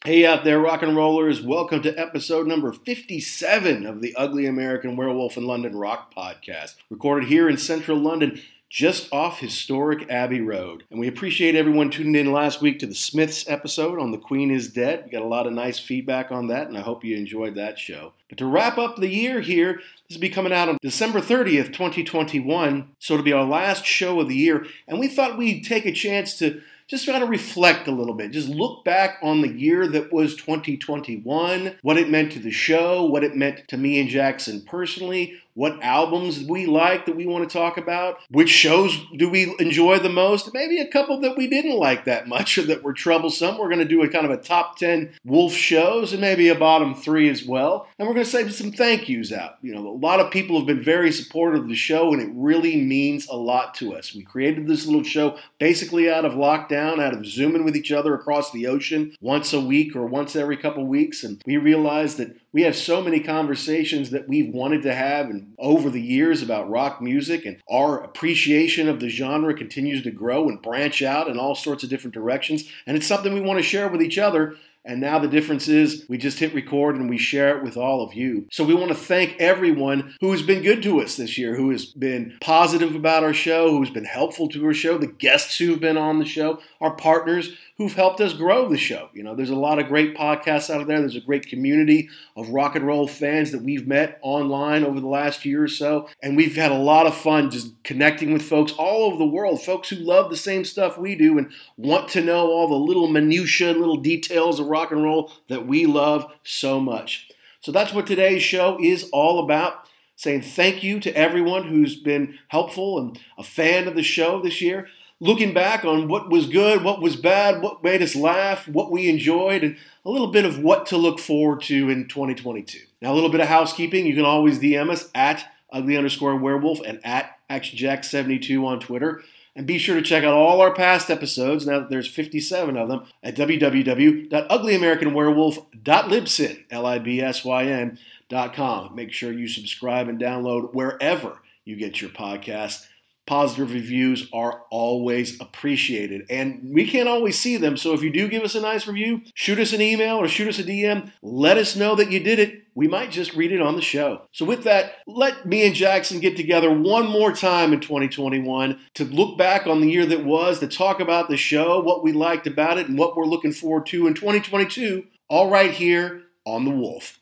Hey out there, rock and rollers. Welcome to episode number 57 of the Ugly American Werewolf in London Rock Podcast, recorded here in central London, just off historic Abbey Road. And we appreciate everyone tuning in last week to the Smiths episode on The Queen is Dead. We got a lot of nice feedback on that, and I hope you enjoyed that show. But to wrap up the year here, this will be coming out on December 30th, 2021, so it'll be our last show of the year, and we thought we'd take a chance to just try to reflect a little bit. Just look back on the year that was 2021, what it meant to the show, what it meant to me and Jackson personally, what albums we like that we want to talk about, which shows do we enjoy the most, maybe a couple that we didn't like that much or that were troublesome. We're going to do a kind of a top 10 Wolf shows and maybe a bottom 3 as well. And we're going to say some thank yous out. You know, a lot of people have been very supportive of the show, and it really means a lot to us. We created this little show basically out of lockdown, out of Zooming with each other across the ocean once a week or once every couple weeks. And we realized that we have so many conversations that we've wanted to have and over the years about rock music, and our appreciation of the genre continues to grow and branch out in all sorts of different directions. And it's something we want to share with each other. And now the difference is we just hit record and we share it with all of you. So we want to thank everyone who has been good to us this year, who has been positive about our show, who's been helpful to our show, the guests who've been on the show, our partners who've helped us grow the show. You know, there's a lot of great podcasts out there. There's a great community of rock and roll fans that we've met online over the last year or so. And we've had a lot of fun just connecting with folks all over the world, folks who love the same stuff we do and want to know all the little minutiae, little details of rock and roll that we love so much. So that's what today's show is all about. Saying thank you to everyone who's been helpful and a fan of the show this year. Looking back on what was good, what was bad, what made us laugh, what we enjoyed, and a little bit of what to look forward to in 2022. Now, a little bit of housekeeping. You can always DM us at ugly_werewolf and at actionjack72 on Twitter. And be sure to check out all our past episodes, now that there's 57 of them, at www.uglyamericanwerewolf.libsyn.com. Make sure you subscribe and download wherever you get your podcasts. Positive reviews are always appreciated, and we can't always see them, so if you do give us a nice review, shoot us an email or shoot us a DM. Let us know that you did it. We might just read it on the show. So with that, let me and Jackson get together one more time in 2021 to look back on the year that was, to talk about the show, what we liked about it, and what we're looking forward to in 2022, all right here on The Wolf.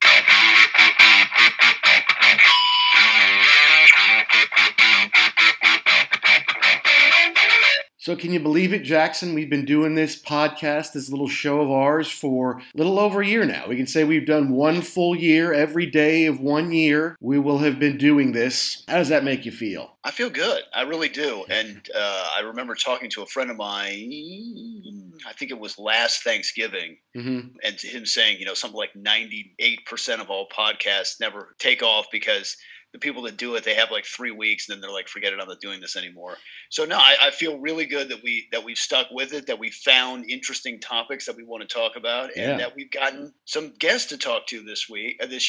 So can you believe it, Jackson? We've been doing this podcast, this little show of ours, for a little over a year now. We can say we've done one full year, every day of 1 year. We will have been doing this. How does that make you feel? I feel good. I really do. And I remember talking to a friend of mine, I think it was last Thanksgiving, and him saying, something like 98% of all podcasts never take off because the people that do it, they have like 3 weeks and then they're like, forget it, I'm not doing this anymore. So no, I feel really good that we've stuck with it, that we found interesting topics that we want to talk about, and that we've gotten some guests to talk to this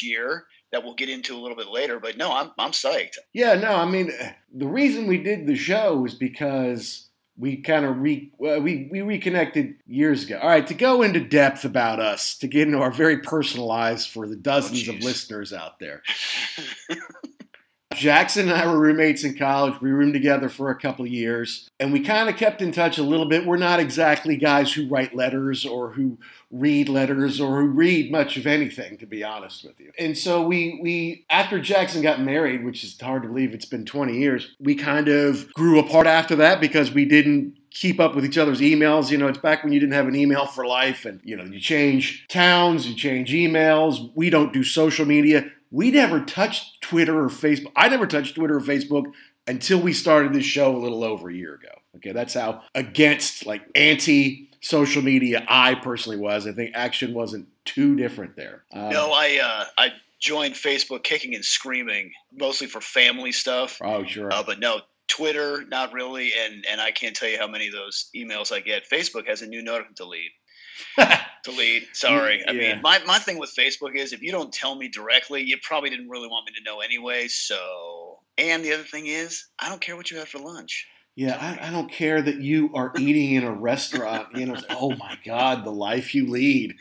year that we'll get into a little bit later. But no, I'm psyched. Yeah, no, I mean, the reason we did the show is because we kind of we reconnected years ago. All right, to go into depth about us, to get into our very personal lives for the dozens of listeners out there. Jackson and I were roommates in college. We roomed together for a couple of years, and we kind of kept in touch a little bit. We're not exactly guys who write letters or who read letters or who read much of anything, to be honest with you. And so we after Jackson got married, which is hard to believe it's been 20 years, we kind of grew apart after that because we didn't keep up with each other's emails. It's back when you didn't have an email for life, and, you change towns, you change emails. We don't do social media. We never touched Twitter or Facebook. I never touched Twitter or Facebook until we started this show a little over a year ago. Okay, that's how anti-social media I personally was. I think Action wasn't too different there. No, I joined Facebook kicking and screaming, mostly for family stuff. Oh, sure. But no, Twitter, not really. And I can't tell you how many of those emails I get. Facebook has a new note to delete. Delete. Sorry. I mean, my thing with Facebook is if you don't tell me directly, you probably didn't really want me to know anyway. So, and the other thing is, I don't care what you had for lunch. Yeah, I don't care that you are eating in a restaurant. Oh my God, the life you lead.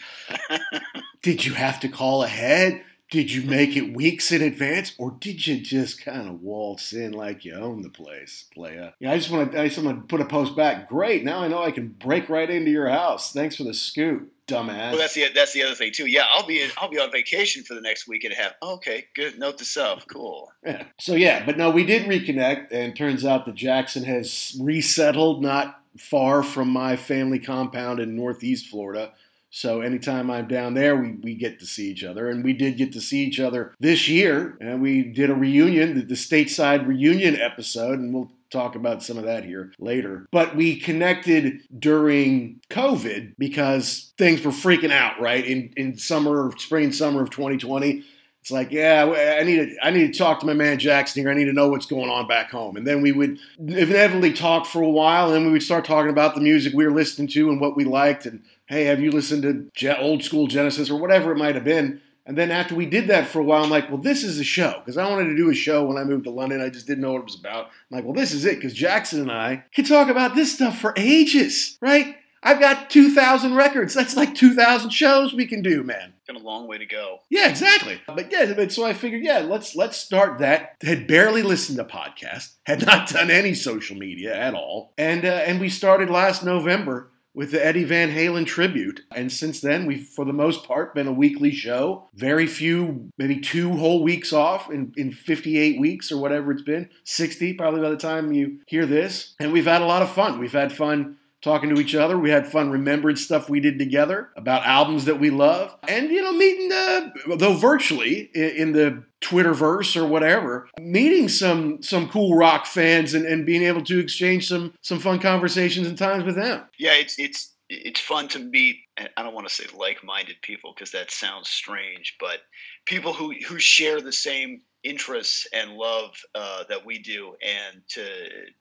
Did you have to call ahead? Did you make it weeks in advance? Or did you just kind of waltz in like you own the place, playa? Yeah, I just want to put a post back. Great, now I know I can break right into your house. Thanks for the scoop, dumbass. Well, that's the other thing too. Yeah, I'll be on vacation for the next week and a half. Okay, good. Note to self. Cool. Yeah. So yeah, but no, we did reconnect, and turns out that Jackson has resettled not far from my family compound in Northeast Florida. So anytime I'm down there, we get to see each other. And we did get to see each other this year. And we did a reunion, the stateside reunion episode, and we'll talk about some of that here later. But we connected during COVID because things were freaking out, right? In spring and summer of 2020. It's like, yeah, I need to talk to my man Jackson here. I need to know what's going on back home. And then we would inevitably talk for a while, and then we would start talking about the music we were listening to and what we liked. And, hey, have you listened to old school Genesis or whatever it might have been? And then after we did that for a while, I'm like, well, this is a show. Because I wanted to do a show when I moved to London. I just didn't know what it was about. I'm like, well, this is it. Because Jackson and I can talk about this stuff for ages, right? I've got 2,000 records. That's like 2,000 shows we can do, man. Got a long way to go. Yeah, exactly. But so I figured, let's start that. Had barely listened to podcasts, had not done any social media at all, and we started last November with the Eddie Van Halen tribute. And since then, we've, for the most part, been a weekly show. Very few, maybe 2 whole weeks off in 58 weeks or whatever it's been. 60 probably by the time you hear this. And we've had a lot of fun. We've had fun talking to each other. We had fun remembering stuff we did together about albums that we love. And, meeting, though virtually in the Twitterverse or whatever, meeting some cool rock fans and being able to exchange some fun conversations and times with them. Yeah, it's fun to meet, I don't want to say like-minded people because that sounds strange, but people who share the same interests and love that we do, and to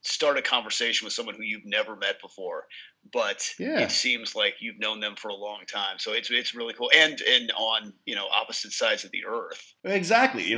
start a conversation with someone who you've never met before, but it seems like you've known them for a long time. So it's really cool, and on opposite sides of the earth. Exactly.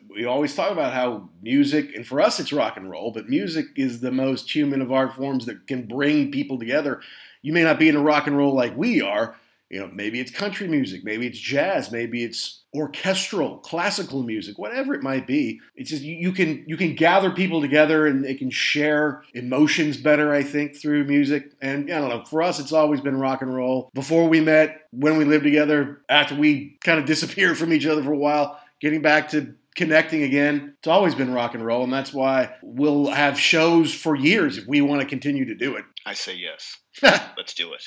We always talk about how music, and for us it's rock and roll, but music is the most human of art forms that can bring people together. You may not be into rock and roll like we are. Maybe it's country music, maybe it's jazz, maybe it's orchestral, classical music, whatever it might be. It's just you can gather people together and they can share emotions better, I think, through music. And I don't know, for us, it's always been rock and roll. Before we met, when we lived together, after we kind of disappeared from each other for a while, getting back to connecting again, it's always been rock and roll. And that's why we'll have shows for years if we want to continue to do it. I say yes. Let's do it.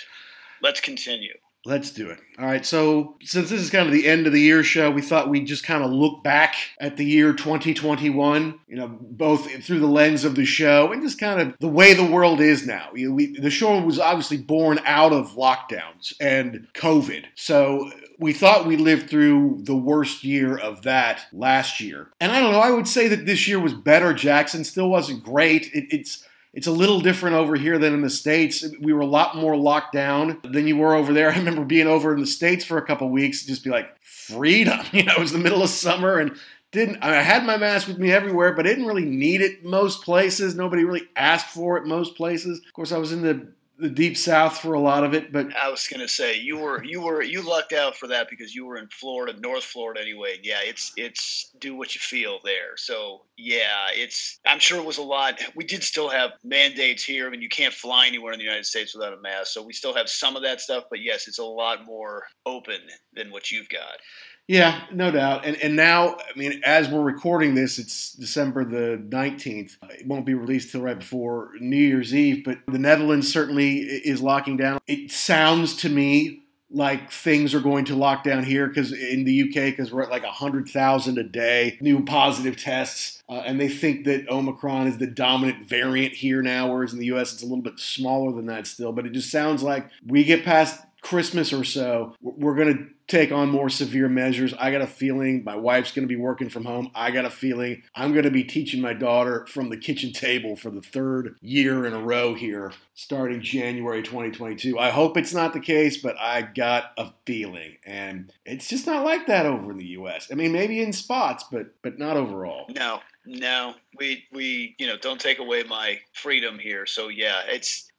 Let's continue. Let's do it. All right, so since this is kind of the end of the year show, we thought we'd just kind of look back at the year 2021, both through the lens of the show and just kind of the way the world is now. The show was obviously born out of lockdowns and COVID, so we thought we lived through the worst year of that last year. And I don't know, I would say that this year was better. Jackson still wasn't great. It's a little different over here than in the States. We were a lot more locked down than you were over there. I remember being over in the States for a couple of weeks, just be like, freedom. It was the middle of summer and I had my mask with me everywhere, but I didn't really need it most places. Nobody really asked for it most places. Of course, I was in the deep South for a lot of it, but I was going to say you lucked out for that because you were in Florida, North Florida anyway. Yeah, it's do what you feel there. So yeah, I'm sure it was a lot. We did still have mandates here. I mean, you can't fly anywhere in the United States without a mask. So we still have some of that stuff, but yes, it's a lot more open than what you've got. Yeah, no doubt. And now, I mean, as we're recording this, it's December the 19th. It won't be released till right before New Year's Eve, but the Netherlands certainly is locking down. It sounds to me like things are going to lock down here because in the UK, because we're at like 100,000 a day, new positive tests. And they think that Omicron is the dominant variant here now, whereas in the US it's a little bit smaller than that still. But it just sounds like we get past Christmas or so, we're going to take on more severe measures. I got a feeling my wife's going to be working from home. I got a feeling I'm going to be teaching my daughter from the kitchen table for the 3rd year in a row here, starting January 2022. I hope it's not the case, but I got a feeling. And it's just not like that over in the U.S. I mean, maybe in spots, but not overall. No. No, we don't take away my freedom here. So yeah,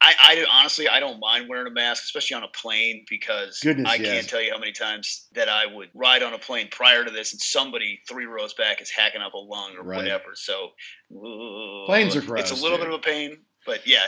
I honestly I don't mind wearing a mask, especially on a plane, because can't tell you how many times that I would ride on a plane prior to this and somebody 3 rows back is hacking up a lung or whatever. So planes are gross. It's a little bit of a pain. But yeah,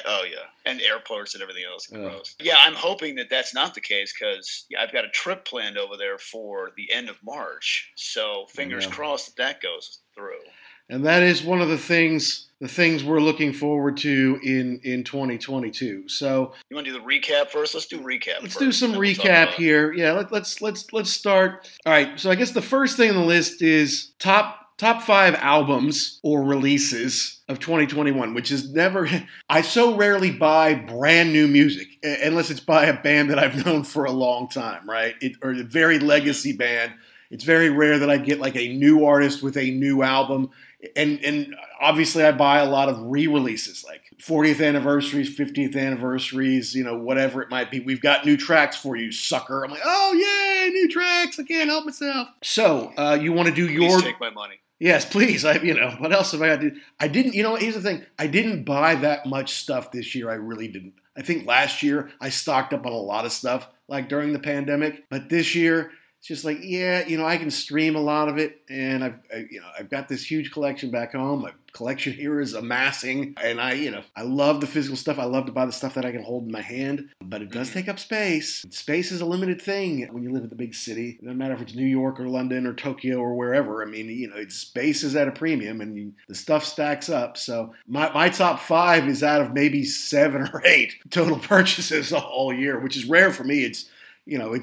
and airports and everything else. Gross. Yeah, I'm hoping that that's not the case because I've got a trip planned over there for the end of March. So fingers crossed that goes through. And that is one of the things we're looking forward to in 2022. So you want to do the recap first? Let's do recap. Let's do some recap here. Yeah, let's start. All right. So I guess the first thing on the list is top 5 albums or releases of 2021, which is never. I so rarely buy brand new music unless it's by a band that I've known for a long time, right? Or a very legacy band. It's very rare that I get like a new artist with a new album. And obviously I buy a lot of re-releases, like 40th anniversaries, 50th anniversaries, whatever it might be. We've got new tracks for you, sucker. I'm like, oh, yay, new tracks. I can't help myself. So you want to do Please take my money. Yes, please. What else have I got to do? I didn't, here's the thing. I didn't buy that much stuff this year. I really didn't. I think last year I stocked up on a lot of stuff, like during the pandemic. But this year, it's just like, I can stream a lot of it, and I've got this huge collection back home. My collection here is amassing, and I love the physical stuff. I love to buy the stuff that I can hold in my hand, but it does take up space. Space is a limited thing when you live in the big city. It doesn't matter if it's New York or London or Tokyo or wherever. Space is at a premium, and the stuff stacks up. So my top 5 is out of maybe 7 or 8 total purchases all year, which is rare for me. It's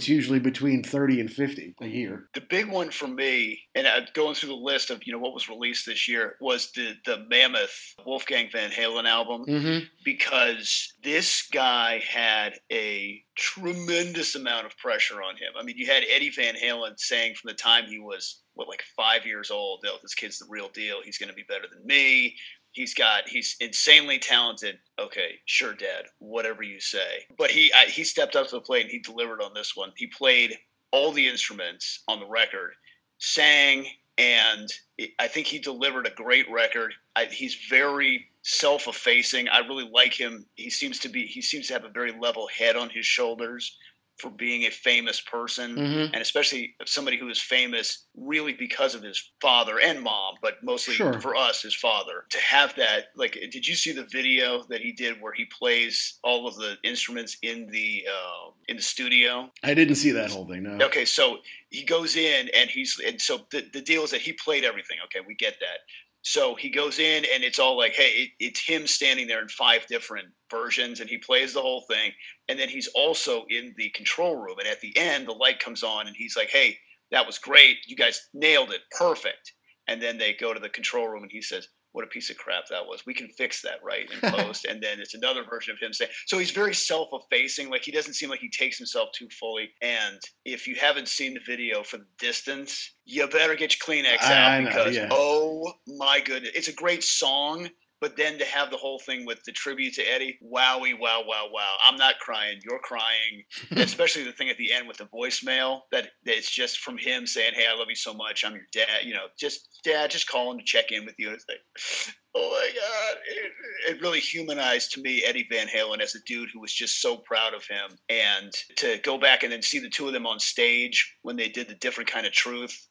usually between 30 and 50 a year. The big one for me, and going through the list of, what was released this year, was the Mammoth Wolfgang Van Halen album, because this guy had a tremendous amount of pressure on him. I mean, you had Eddie Van Halen saying from the time he was, 5 years old, oh, this kid's the real deal. He's going to be better than me. He's insanely talented. Okay, sure, Dad, whatever you say. But he stepped up to the plate and he delivered on this one. He played all the instruments on the record, sang, and I think he delivered a great record. He's very self-effacing. I really like him. He seems to have a very level head on his shoulders for being a famous person, and especially somebody who is famous really because of his father and mom, but mostly for us, his father. To have that, did you see the video that he did where he plays all of the instruments in the studio? I didn't see that whole thing, no. Okay, so he goes in and so the deal is that he played everything. Okay, we get that. So he goes in and it's all like, hey, it's him standing there in 5 different versions, and he plays the whole thing. And then he's also in the control room. And at the end, the light comes on and he's like, hey, that was great. You guys nailed it. Perfect. And then they go to the control room and he says, what a piece of crap that was. We can fix that, right, in post. And then it's another version of him saying, so he's very self-effacing. Like, he doesn't seem like he takes himself too fully. And if you haven't seen the video for The Distance, you better get your Kleenex out because, oh my goodness, it's a great song. But then to have the whole thing with the tribute to Eddie, wowie, wow. I'm not crying. You're crying. Especially the thing at the end with the voicemail that it's just from him saying, hey, I love you so much. I'm your dad. Just calling to check in with you. It's like, oh my God. It really humanized to me Eddie Van Halen as a dude who was just so proud of him. And to go back and then see the two of them on stage when they did the Different Kind of Truth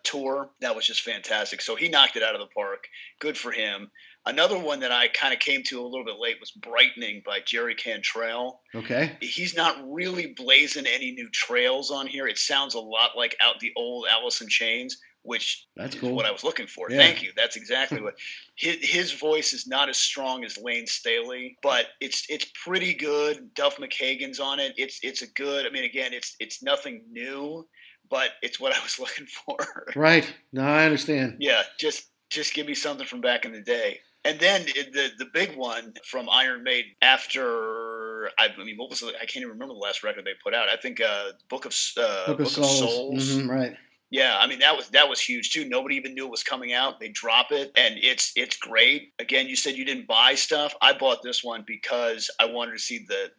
tour, that was just fantastic. So he knocked it out of the park. Good for him. Another one that I kind of came to a little bit late was Brightening by Jerry Cantrell. Okay. He's not really blazing any new trails on here. It sounds a lot like the old Alice in Chains, which is what I was looking for. Yeah. Thank you. That's exactly what. His voice is not as strong as Lane Staley, but it's pretty good. Duff McKagan's on it. It's a good. I mean, again, it's nothing new, but it's what I was looking for. Right. No, I understand. Yeah. Just give me something from back in the day. And then the big one from Iron Maiden after, what was I can't even remember the last record they put out. I think Book of Souls. Right. Yeah, I mean that was huge too. Nobody even knew it was coming out. They drop it, and it's great. Again, you said you didn't buy stuff. I bought this one because I wanted to see the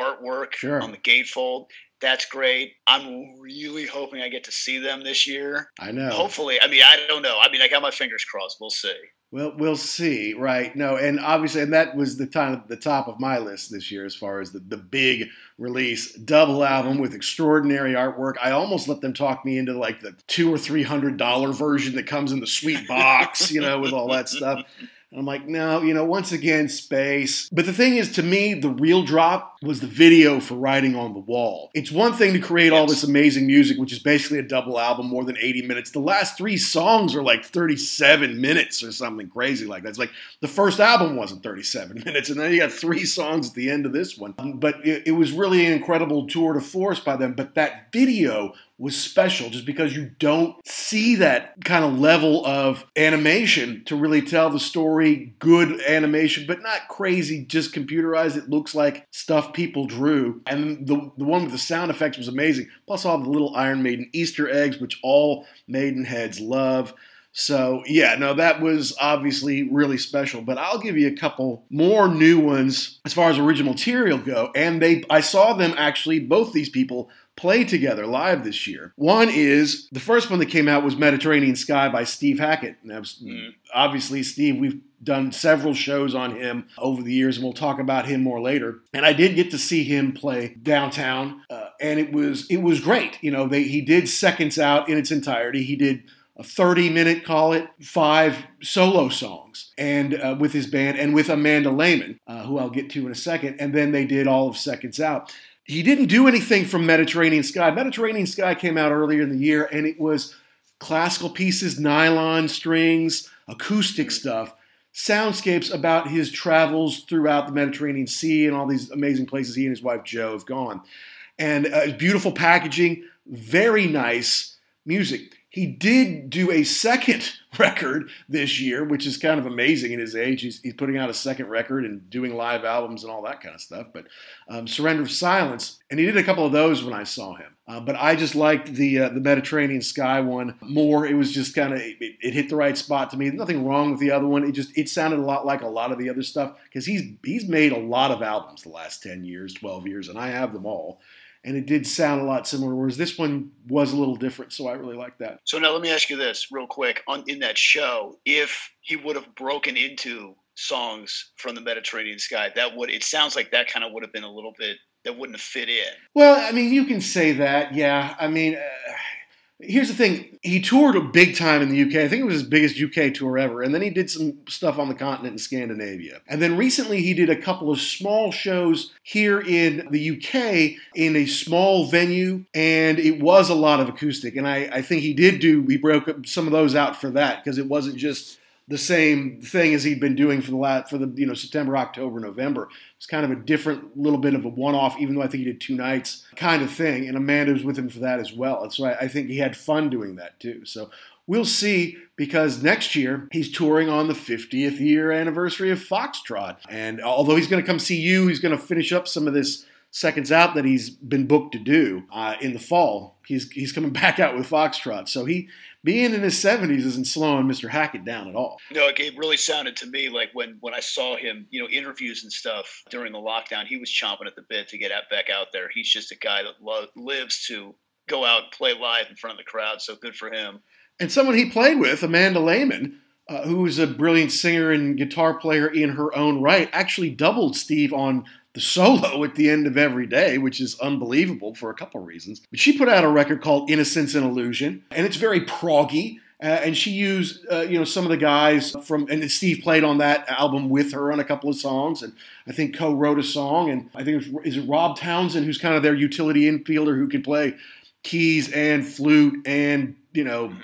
artwork on the gatefold. That's great. I'm really hoping I get to see them this year. I know. Hopefully. I mean, I don't know. I mean, I got my fingers crossed. We'll see. Well, we'll see, right? No, and obviously, and that was the top of my list this year as far as the big release, double album with extraordinary artwork. I almost let them talk me into like the $200 or $300 version that comes in the sweet box, with all that stuff. And I'm like, no, once again, space. But the thing is, to me, the real drop was the video for Writing on the Wall. It's one thing to create all this amazing music, which is basically a double album, more than 80 minutes. The last 3 songs are like 37 minutes or something crazy like that. It's like the first album wasn't 37 minutes, and then you got 3 songs at the end of this one. But it was really an incredible tour de force by them. But that video was special just because you don't see that kind of level of animation to really tell the story. Good animation, but not crazy, just computerized. It looks like stuff people drew. And the one with the sound effects was amazing. Plus all the little Iron Maiden Easter eggs, which all Maidenheads love. So, yeah, no, that was obviously really special. But I'll give you a couple more new ones as far as original material go. And I saw them actually, both these people, play together live this year. One is, the first one that came out was Mediterranean Sky by Steve Hackett. And that was, obviously, Steve, we've done several shows on him over the years, and we'll talk about him more later. And I did get to see him play downtown, and it was great. He did Seconds Out in its entirety. He did a 30-minute, call it, 5 solo songs, and with his band, and with Amanda Lehman, who I'll get to in a second. And then they did all of Seconds Out. He didn't do anything from Mediterranean Sky. Mediterranean Sky came out earlier in the year, and it was classical pieces, nylon strings, acoustic stuff, soundscapes about his travels throughout the Mediterranean Sea and all these amazing places he and his wife Jo have gone. And beautiful packaging, very nice music. He did do a second record this year, which is kind of amazing in his age. He's putting out a second record and doing live albums and all that kind of stuff. But Surrender of Silence, and he did a couple of those when I saw him. But I just liked the Mediterranean Sky one more. It was just kind of, it hit the right spot to me. There's nothing wrong with the other one. It sounded a lot like a lot of the other stuff, because he's made a lot of albums the last 10 years, 12 years, and I have them all. And it did sound a lot similar, whereas this one was a little different, so I really like that. So now let me ask you this real quick. In that show, if he would have broken into songs from the Mediterranean Sky, it sounds like that kind of would have been a little bit, that wouldn't have fit in. Well, I mean, you can say that, yeah. I mean, here's the thing. He toured big time in the UK. I think it was his biggest UK tour ever. And then he did some stuff on the continent in Scandinavia. And then recently he did a couple of small shows here in the UK in a small venue. And it was a lot of acoustic. And I think he broke up some of those out for that, because it wasn't just the same thing as he'd been doing for the September, October, November. It's kind of a different little bit of a one-off, even though I think he did 2 nights kind of thing. And Amanda was with him for that as well. And so I think he had fun doing that too. So we'll see, because next year he's touring on the 50th year anniversary of Foxtrot. And although he's going to come see you, he's going to finish up some of this Seconds Out that he's been booked to do in the fall. He's coming back out with Foxtrot. So he, being in his 70s, isn't slowing Mr. Hackett down at all. No, it really sounded to me like when I saw him, interviews and stuff during the lockdown, he was chomping at the bit to get back out there. He's just a guy that lives to go out and play live in front of the crowd, so good for him. And someone he played with, Amanda Lehman, who's a brilliant singer and guitar player in her own right, actually doubled Steve on the solo at the end of Every Day, which is unbelievable for a couple of reasons. But she put out a record called Innocence and Illusion, and it's very proggy. And she used, some of the guys and Steve played on that album with her on a couple of songs, and I think co-wrote a song. And I think is it Rob Townsend, who's kind of their utility infielder who can play keys and flute and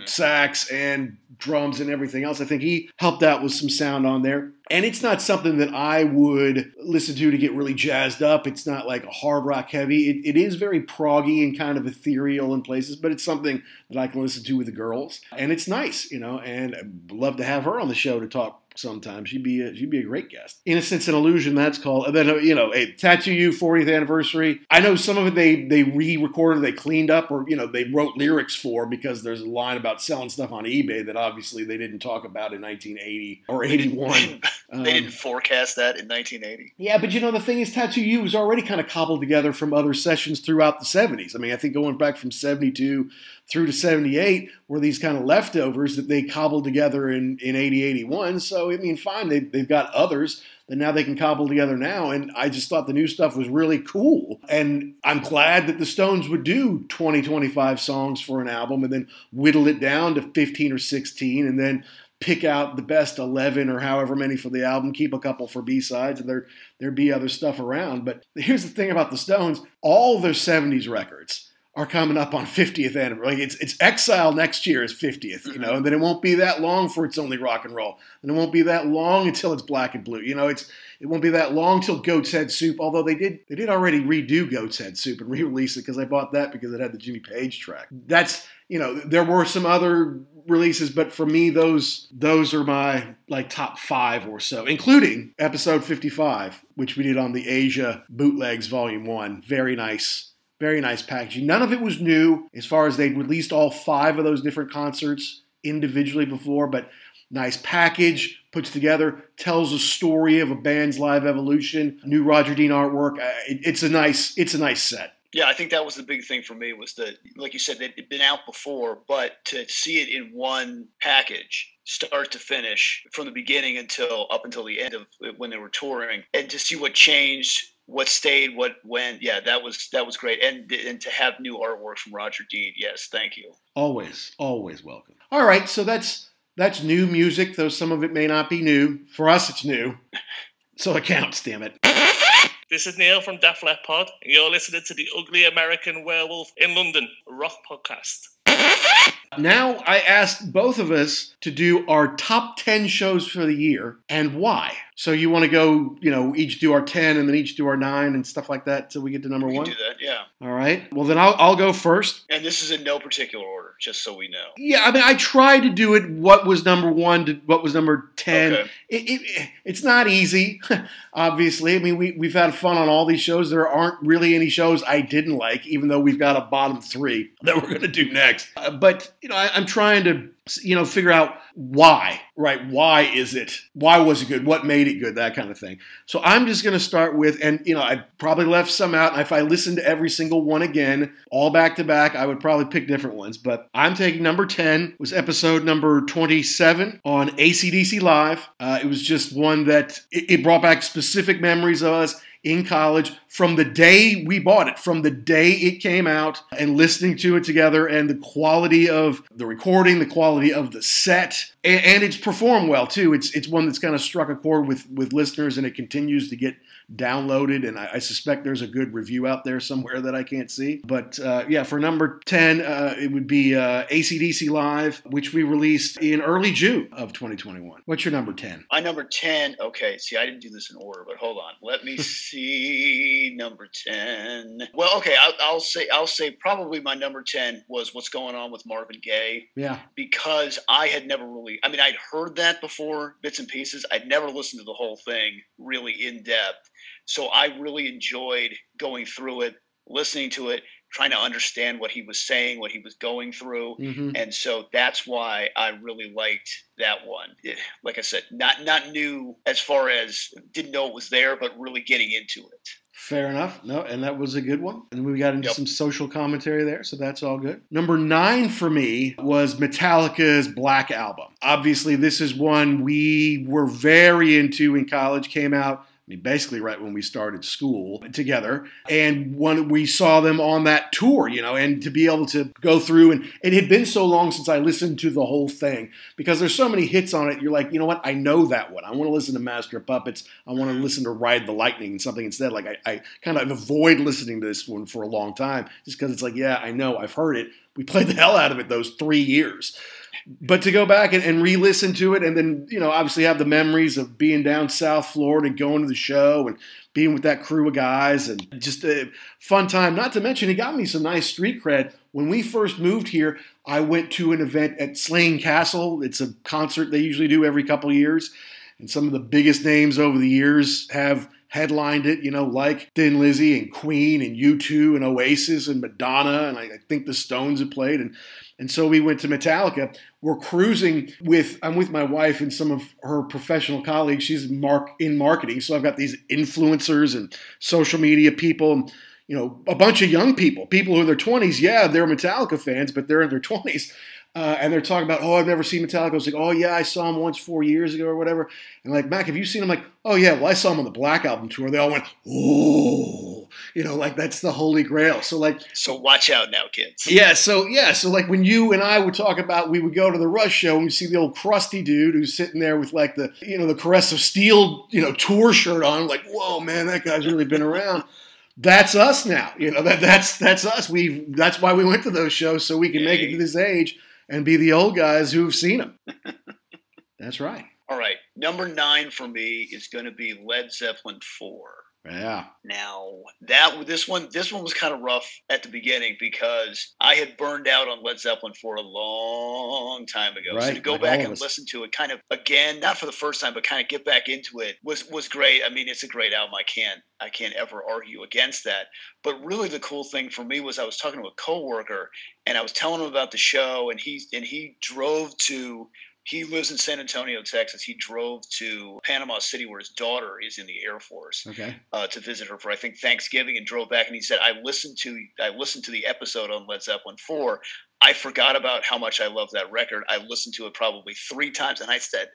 sax and drums and everything else. I think he helped out with some sound on there. And it's not something that I would listen to get really jazzed up. It's not like a hard rock heavy. It is very proggy and kind of ethereal in places, but it's something that I can listen to with the girls. And it's nice, and I'd love to have her on the show to talk sometime. She'd be a great guest. Innocence and Illusion, that's called. And then, a Tattoo You 40th anniversary. I know some of it they re-recorded, they cleaned up, or, they wrote lyrics for, because there's a line about selling stuff on eBay that obviously they didn't talk about in 1980 or 81. They didn't forecast that in 1980. Yeah, but the thing is, Tattoo You was already kind of cobbled together from other sessions throughout the 70s. I mean, I think going back from 72 through to 78 were these kind of leftovers that they cobbled together in 80, 81. So, I mean, fine, they've got others that now they can cobble together now. And I just thought the new stuff was really cool. And I'm glad that the Stones would do 20, 25 songs for an album and then whittle it down to 15 or 16 and then pick out the best 11 or however many for the album, keep a couple for B-sides, and there'd be other stuff around. But here's the thing about the Stones, all their 70s records are coming up on 50th anniversary. Like it's Exile next year is 50th, and then it won't be that long for It's Only Rock and Roll. And it won't be that long until it's Black and Blue. It won't be that long till Goat's Head Soup, although they did already redo Goat's Head Soup and re-release it because I bought that because it had the Jimmy Page track. That's, there were some other releases, but for me, those are my top 5 or so, including episode 55, which we did on the Asia Bootlegs Volume 1. Very nice packaging. None of it was new as far as they'd released all 5 of those different concerts individually before, but nice package, puts together, tells a story of a band's live evolution, new Roger Dean artwork. It's a nice set. Yeah, I think that was the big thing for me was that, like you said, it'd been out before, but to see it in one package, start to finish, from the beginning up until the end of when they were touring, and to see what changed, what stayed, what went. Yeah, that was great. And to have new artwork from Roger Dean. Yes, thank you. Always welcome. All right, so that's new music, though some of it may not be new. For us, it's new. So it counts, damn it. This is Neil from Def Leppard, and you're listening to the Ugly American Werewolf in London rock podcast. Now, I asked both of us to do our top 10 shows for the year and why. So you want to go, each do our 10 and then each do our 9 and stuff like that till we get to number 1? We can do that, yeah. All right. Well, then I'll go first. And this is in no particular order, just so we know. Yeah, I mean, I tried to do it what was number 1 to what was number 10. Okay. It's not easy, obviously. I mean, we've had fun on all these shows. There aren't really any shows I didn't like, even though we've got a bottom 3 that we're going to do next. But, I'm trying to figure out why, right? Why is it? Why was it good? What made it good? That kind of thing. So I'm just going to start with, and I probably left some out. And if I listened to every single one again, all back to back, I would probably pick different ones. But I'm taking number 10 was episode number 27 on AC/DC Live. It was just one that it brought back specific memories of us in college from the day we bought it, from the day it came out, and listening to it together, and the quality of the recording, the quality of the set, and it's performed well too. It's one that's kind of struck a chord with listeners, and it continues to get downloaded, and I suspect there's a good review out there somewhere that I can't see. But for number 10, it would be AC/DC Live, which we released in early June of 2021. What's your number 10? My number 10, okay, see, I didn't do this in order, but hold on. Let me see, number 10. Well, okay, I'll say probably my number 10 was What's Going On with Marvin Gaye. Yeah. Because I had never really, I'd heard that before, bits and pieces. I'd never listened to the whole thing really in depth. So I really enjoyed going through it, listening to it, trying to understand what he was saying, what he was going through. Mm-hmm. And so that's why I really liked that one. Like I said, not new as far as didn't know it was there, but really getting into it. Fair enough. No, and that was a good one. And we got into some social commentary there, so that's all good. Number 9 for me was Metallica's Black Album. Obviously, this is one we were very into in college, came out basically right when we started school together. And when we saw them on that tour, and to be able to go through, and it had been so long since I listened to the whole thing, because there's so many hits on it. You're like, you know what? I know that one. I want to listen to Master of Puppets. I want to listen to Ride the Lightning and something instead. Like I kind of avoid listening to this one for a long time just because it's like, yeah, I know, I've heard it. We played the hell out of it those 3 years. But to go back and re-listen to it and then, obviously have the memories of being down South Florida and going to the show and being with that crew of guys and just a fun time. Not to mention, it got me some nice street cred. When we first moved here, I went to an event at Slane Castle. It's a concert they usually do every couple of years. and some of the biggest names over the years have headlined it, like Thin Lizzy and Queen and U2 and Oasis and Madonna, and I think the Stones have played, and so we went to Metallica. We're cruising I'm with my wife and some of her professional colleagues. She's in marketing, so I've got these influencers and social media people, and a bunch of young people who are in their 20s. Yeah, they're Metallica fans, but they're in their 20s. And they're talking about, I've never seen Metallica. I was like, oh, yeah, I saw him once 4 years ago or whatever. And like, Mac, have you seen him? I'm like, oh, yeah, well, I saw him on the Black Album tour. They all went, oh, like that's the holy grail. So watch out now, kids. Yeah, so like when you and I would talk about, we would go to the Rush show and we see the old crusty dude who's sitting there with like the, the Caress of Steel, tour shirt on. Like, whoa, man, that guy's really been around. That's us now. That's us. That's why we went to those shows, so we can make it to this age and be the old guys who've seen them. That's right. All right. Number 9 for me is going to be Led Zeppelin 4. Yeah. Now, this one was kind of rough at the beginning because I had burned out on Led Zeppelin 4 a long time ago. Right. So to go back and listen to it kind of again, not for the first time, but kind of get back into it was great. I mean, it's a great album. I can't ever argue against that. But really the cool thing for me was I was talking to a coworker and I was telling him about the show, and he drove to – he lives in San Antonio, Texas. He drove to Panama City, where his daughter is in the Air Force, to visit her for, I think, Thanksgiving, and drove back. And he said, I listened to the episode on Led Zeppelin 4. I forgot about how much I love that record. I listened to it probably 3 times. And I said,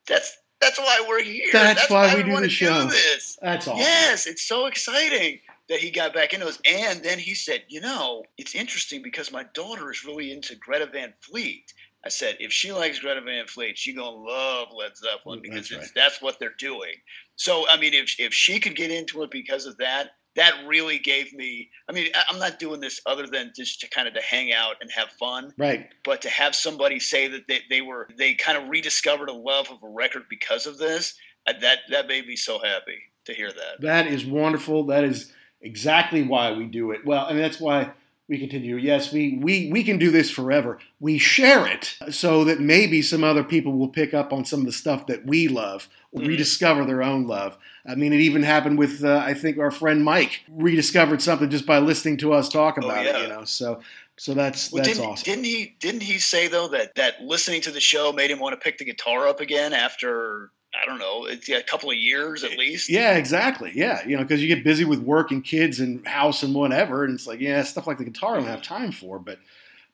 that's why we're here. That's why we do the show. This. That's awesome. Yes, it's so exciting that he got back into this. And then he said, it's interesting because my daughter is really into Greta Van Fleet. I said, if she likes Greta Van Fleet, she's going to love Led Zeppelin because that's what they're doing. So, I mean, if she could get into it because of that, that really gave me – I mean, I'm not doing this other than just to kind of to hang out and have fun. Right. But to have somebody say that they kind of rediscovered a love of a record because of this, that made me so happy to hear that. That is wonderful. That is exactly why we do it. Well, and that's why – we continue. Yes, we can do this forever. We share it so that maybe some other people will pick up on some of the stuff that we love or rediscover their own love. I mean, it even happened with, I think, our friend Mike rediscovered something just by listening to us talk about it, So that's awesome. Didn't he say, though, that listening to the show made him want to pick the guitar up again after – I don't know, it's a couple of years at least. Yeah, exactly. Yeah, because you get busy with work and kids and house and whatever, and it's like, stuff like the guitar I don't have time for. But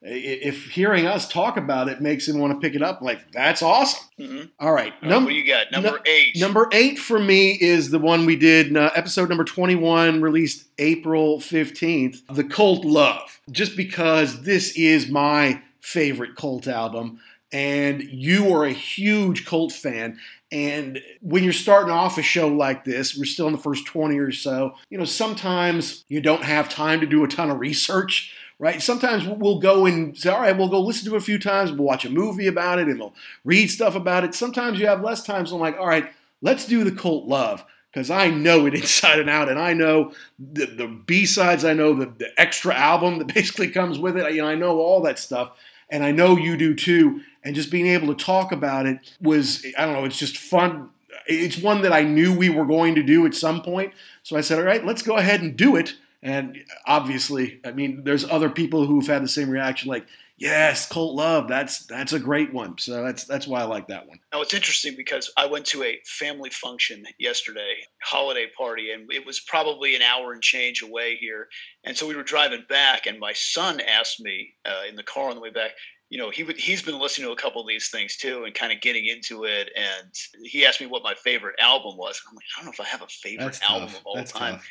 if hearing us talk about it makes him want to pick it up, like, that's awesome. Mm-hmm. All right. What do you got? Number 8. Number 8 for me is the one we did, episode number 21, released April 15th, The Cult Love. Just because this is my favorite Cult album, and you are a huge Cult fan. And when you're starting off a show like this, we're still in the first 20 or so, sometimes you don't have time to do a ton of research, right? Sometimes we'll go and say, all right, we'll go listen to it a few times, we'll watch a movie about it, and we'll read stuff about it. Sometimes you have less time, so I'm like, all right, let's do The Cult Love, because I know it inside and out, and I know the B-sides, I know the extra album that basically comes with it, I know all that stuff. And I know you do too. And just being able to talk about it was, I don't know, it's just fun. It's one that I knew we were going to do at some point. So I said, all right, let's go ahead and do it. And obviously, I mean, there's other people who've had the same reaction, like, yes, Cult Love, that's a great one. So that's why I like that one. Now, it's interesting because I went to a family function yesterday, holiday party, and it was probably an hour and change away here. And so we were driving back, and my son asked me in the car on the way back, he's been listening to a couple of these things too and kind of getting into it. And he asked me what my favorite album was. I'm like, I don't know if I have a favorite album of all time. Tough.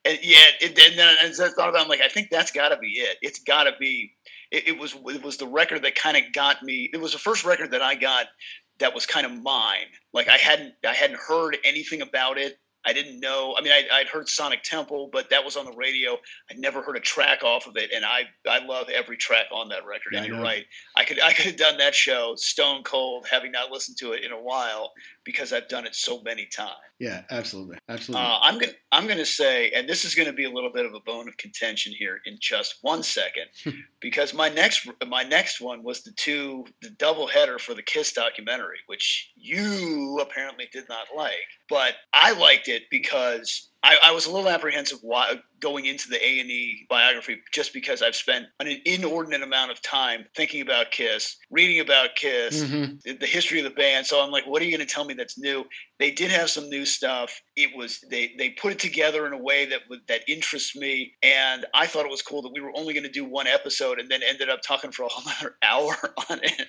And then as I thought about it, I'm like, I think that's got to be it. It's got to be. It was the record that kind of got me. It was the first record that I got that was kind of mine. Like I hadn't heard anything about it. I didn't know. I mean, I'd heard Sonic Temple, but that was on the radio. I'd never heard a track off of it, and I love every track on that record. And you're right. I could have done that show stone cold, having not listened to it in a while. because I've done it so many times. Yeah, absolutely. Absolutely. I'm gonna say, and this is gonna be a little bit of a bone of contention here in just 1 second, because my next one was the double header for the Kiss documentary, which you apparently did not like, but I liked it because I was a little apprehensive going into the A&E biography, just because I've spent an inordinate amount of time thinking about Kiss, reading about Kiss, the history of the band. So I'm like, what are you going to tell me that's new? They did have some new stuff. It was they put it together in a way that interests me, and I thought it was cool that we were only going to do one episode and then ended up talking for a whole other hour on it.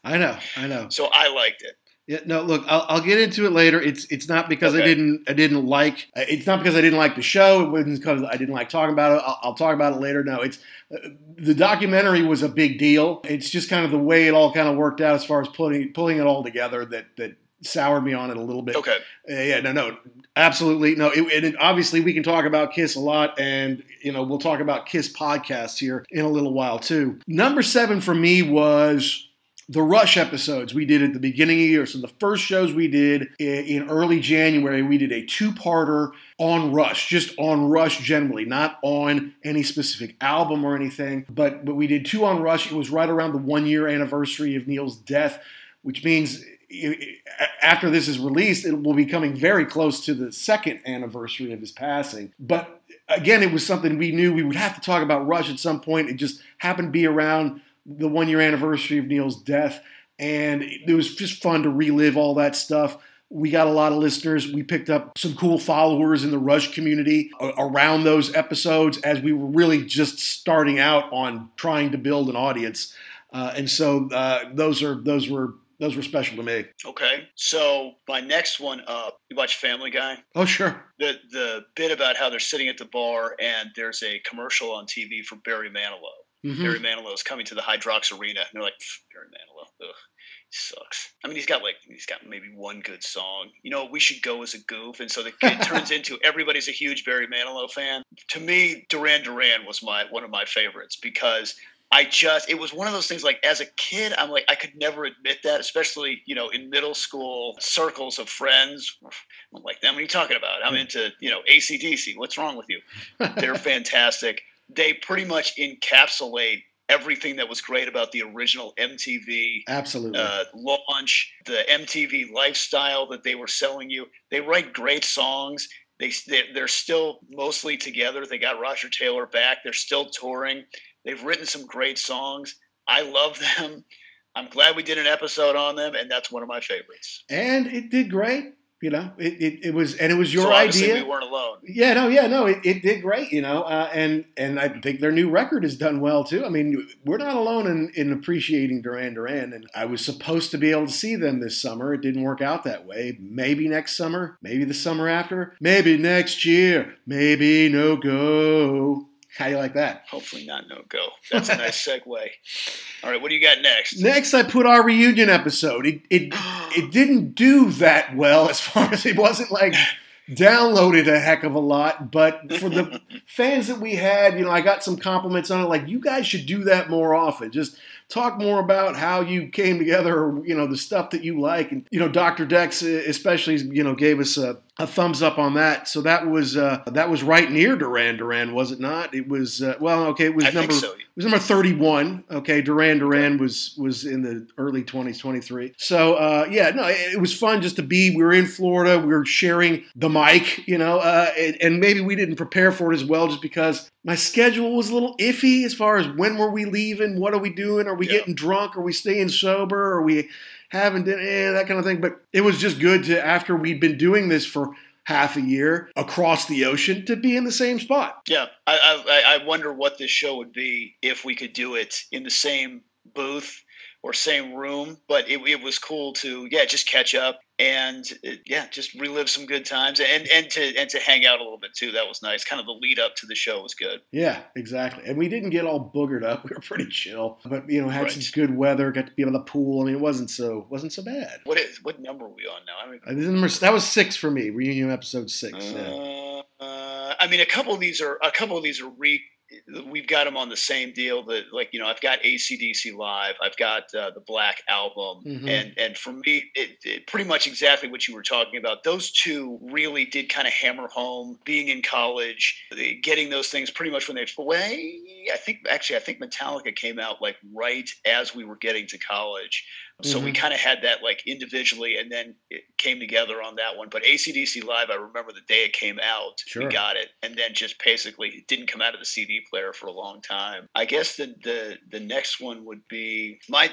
I know. So I liked it. Yeah, no, look, I'll get into it later. It's not because I didn't like. It's not because I didn't like the show. It wasn't because I didn't like talking about it. I'll talk about it later. No, it's the documentary was a big deal. It's just kind of the way it all kind of worked out as far as pulling it all together that soured me on it a little bit. Okay. No, absolutely no. And obviously we can talk about Kiss a lot, and we'll talk about Kiss podcasts here in a little while too. Number 7 for me was the Rush episodes we did at the beginning of the year. So the first shows we did in early January, we did a 2-parter on Rush, just on Rush generally, not on any specific album or anything. But we did 2 on Rush. It was right around the 1-year anniversary of Neil's death, which means after this is released, it will be coming very close to the 2nd anniversary of his passing. But again, it was something we knew we would have to talk about Rush at some point. It just happened to be around the 1-year anniversary of Neil's death, and it was just fun to relive all that stuff. We got a lot of listeners. We picked up some cool followers in the Rush community around those episodes as we were really just starting out on trying to build an audience. And so those were special to me. Okay. So my next one up, you watch Family Guy? Oh, sure. The bit about how they're sitting at the bar and there's a commercial on TV for Barry Manilow. Mm-hmm. Barry Manilow is coming to the Hydrox Arena, and they're like, Barry Manilow, ugh, he sucks. I mean, he's got maybe one good song. We should go as a goof, and so it turns into everybody's a huge Barry Manilow fan. To me, Duran Duran was one of my favorites because it was one of those things, like, as a kid, I'm like, I could never admit that, especially, in middle school circles of friends. I'm like, what are you talking about? I'm into, AC/DC. What's wrong with you? They're fantastic. They pretty much encapsulate everything that was great about the original MTV launch, the MTV lifestyle that they were selling you. They write great songs. They're still mostly together. They got Roger Taylor back. They're still touring. They've written some great songs. I love them. I'm glad we did an episode on them, and that's one of my favorites. And it did great. It was your so idea. We weren't alone. It did great. And I think their new record has done well too. I mean, we're not alone in appreciating Duran Duran. And I was supposed to be able to see them this summer. It didn't work out that way. Maybe next summer. Maybe the summer after. Maybe next year. Maybe no go. How do you like that? Hopefully not no go. That's a nice segue. All right, what do you got next? Next, I put our reunion episode. It didn't do that well as far as it wasn't like downloaded a heck of a lot. But for the fans that we had, I got some compliments on it. Like, you guys should do that more often. Just talk more about how you came together, or, the stuff that you like. And, Dr. Dex especially, gave us a thumbs up on that. So that was right near Duran Duran, was it not? It was, it was number 31. Okay. Duran Duran was in the early 20s, 23. So, it was fun just to we were in Florida. We were sharing the mic, and maybe we didn't prepare for it as well just because my schedule was a little iffy as far as when were we leaving? What are we doing? Are we getting drunk? Are we staying sober? Are we having dinner? That kind of thing. But it was just good to, after we'd been doing this for half a year across the ocean, to be in the same spot. Yeah. I wonder what this show would be if we could do it in the same booth or same room, but it was cool to just catch up and just relive some good times and to hang out a little bit too. That was nice. Kind of the lead up to the show was good. Yeah, exactly. And we didn't get all boogered up. We were pretty chill, but had some good weather. Got to be on the pool. I mean, it wasn't so bad. What number are we on now? That was 6 for me. Reunion episode 6. I mean, a couple of these are we've got them on the same deal. That, like, I've got AC/DC Live, I've got the Black Album, and for me, it pretty much exactly what you were talking about. Those two really did kind of hammer home being in college, getting those things pretty much when they away. I think Metallica came out like right as we were getting to college. So we kind of had that like individually, and then it came together on that one. But AC/DC Live, I remember the day it came out, we got it, and then just basically it didn't come out of the CD player for a long time. I guess the next one would be my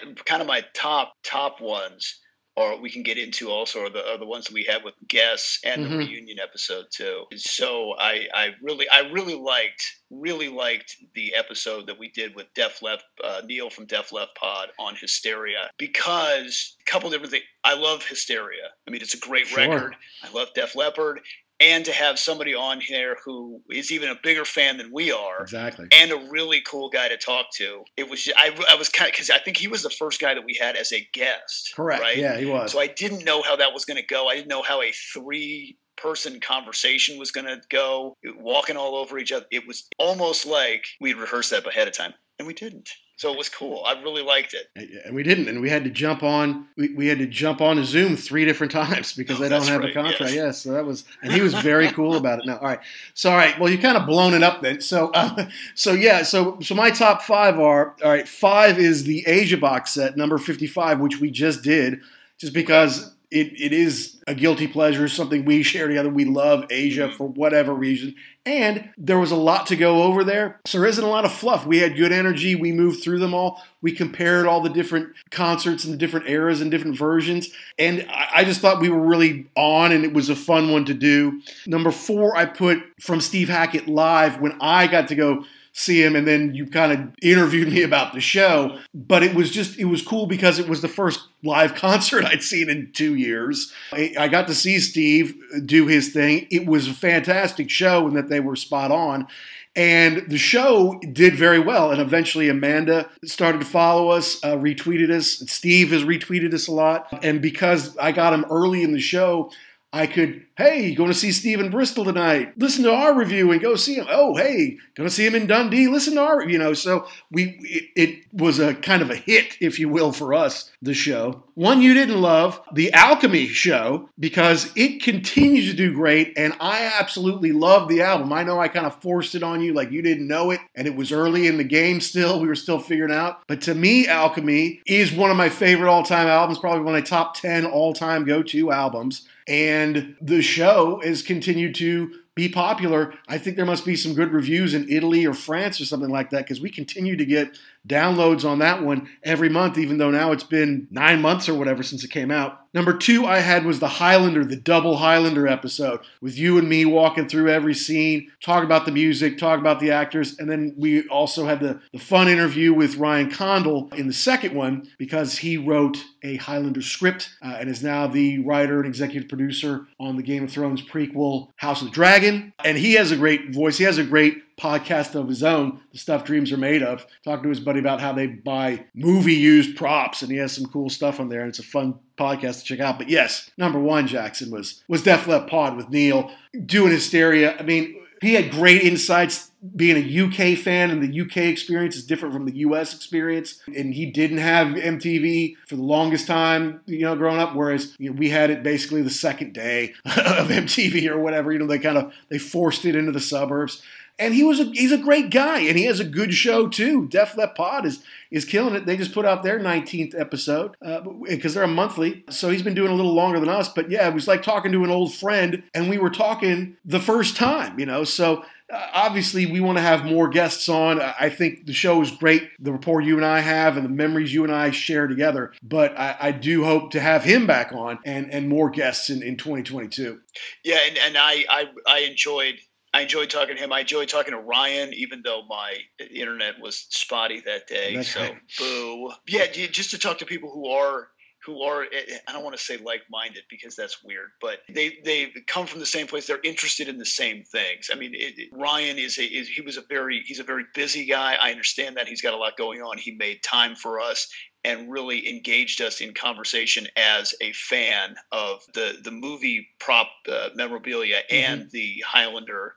top ones. Or we can get into also are the ones that we had with guests and the reunion episode too. So I really liked the episode that we did with Def Leppard, Neil from Def Leppard Pod on Hysteria, because a couple different things. I love Hysteria. I mean, it's a great record. I love Def Leppard. And to have somebody on here who is even a bigger fan than we are, and a really cool guy to talk to. It was just, I was kind of, because I think he was the first guy that we had as a guest. Correct. Right? Yeah, he was. So I didn't know how that was going to go. I didn't know how a 3-person conversation was going to go, walking all over each other. It was almost like we'd rehearsed that ahead of time, and we didn't. So it was cool. I really liked it. And we didn't. And we had to jump on. We had to jump on a Zoom 3 different times because they don't have a contract. Yes. So that was, and he was very cool about it. Now, all right. Well, you kind of blown it up then. So my top 5 are, all right, 5 is the Asia box set, number 55, which we just did, just because it is a guilty pleasure, something we share together. We love Asia for whatever reason. And there was a lot to go over there. So there isn't a lot of fluff. We had good energy. We moved through them all. We compared all the different concerts and the different eras and different versions. And I just thought we were really on, and it was a fun one to do. Number 4, I put From Steve Hackett Live, when I got to go see him, and then you kind of interviewed me about the show. But it was cool because it was the first live concert I'd seen in 2 years. I got to see Steve do his thing. It was a fantastic show, and that they were spot on. And the show did very well. And eventually Amanda started to follow us, retweeted us. Steve has retweeted us a lot. And because I got him early in the show, I could, hey, going to see Steve in Bristol tonight. Listen to our review and go see him. Oh, hey, going to see him in Dundee. Listen to our, so it was a kind of a hit, if you will, for us, the show. One you didn't love, the Alchemy show, because it continues to do great, and I absolutely love the album. I know I kind of forced it on you like you didn't know it, and it was early in the game still. We were still figuring out. But to me, Alchemy is one of my favorite all-time albums, probably one of my top 10 all-time go-to albums. And the show has continued to be popular. I think there must be some good reviews in Italy or France or something like that, because we continue to get downloads on that one every month, even though now it's been 9 months or whatever since it came out. Number 2 I had was the Highlander, the double Highlander episode, with you and me walking through every scene, talk about the music, talk about the actors, and then we also had the fun interview with Ryan Condal in the second one, because he wrote a Highlander script and is now the writer and executive producer on the Game of Thrones prequel House of the Dragon. And he has a great voice. He has a great podcast of his own, The Stuff Dreams Are Made Of, talking to his buddy about how they buy movie-used props, and he has some cool stuff on there, and it's a fun podcast to check out. But yes, number 1, Jackson, was Def Leppard Pod with Neil doing Hysteria. I mean, he had great insights being a UK fan, and the UK experience is different from the US experience. And he didn't have MTV for the longest time, growing up, whereas we had it basically the second day of MTV or whatever. They forced it into the suburbs. And he's a great guy, and he has a good show too. Def Leppard Pod is killing it. They just put out their 19th episode because they're a monthly, so he's been doing a little longer than us. But yeah, it was like talking to an old friend, and we were talking the first time, So obviously, we want to have more guests on. I think the show is great, the rapport you and I have, and the memories you and I share together. But I do hope to have him back on and more guests in 2022. Yeah, and I enjoyed talking to him. I enjoyed talking to Ryan, even though my internet was spotty that day. That's right. Boo. Yeah, just to talk to people who are, I don't want to say like-minded because that's weird, but they come from the same place. They're interested in the same things. I mean, Ryan he's a very busy guy. I understand that he's got a lot going on. He made time for us, and really engaged us in conversation as a fan of the movie prop memorabilia and the Highlander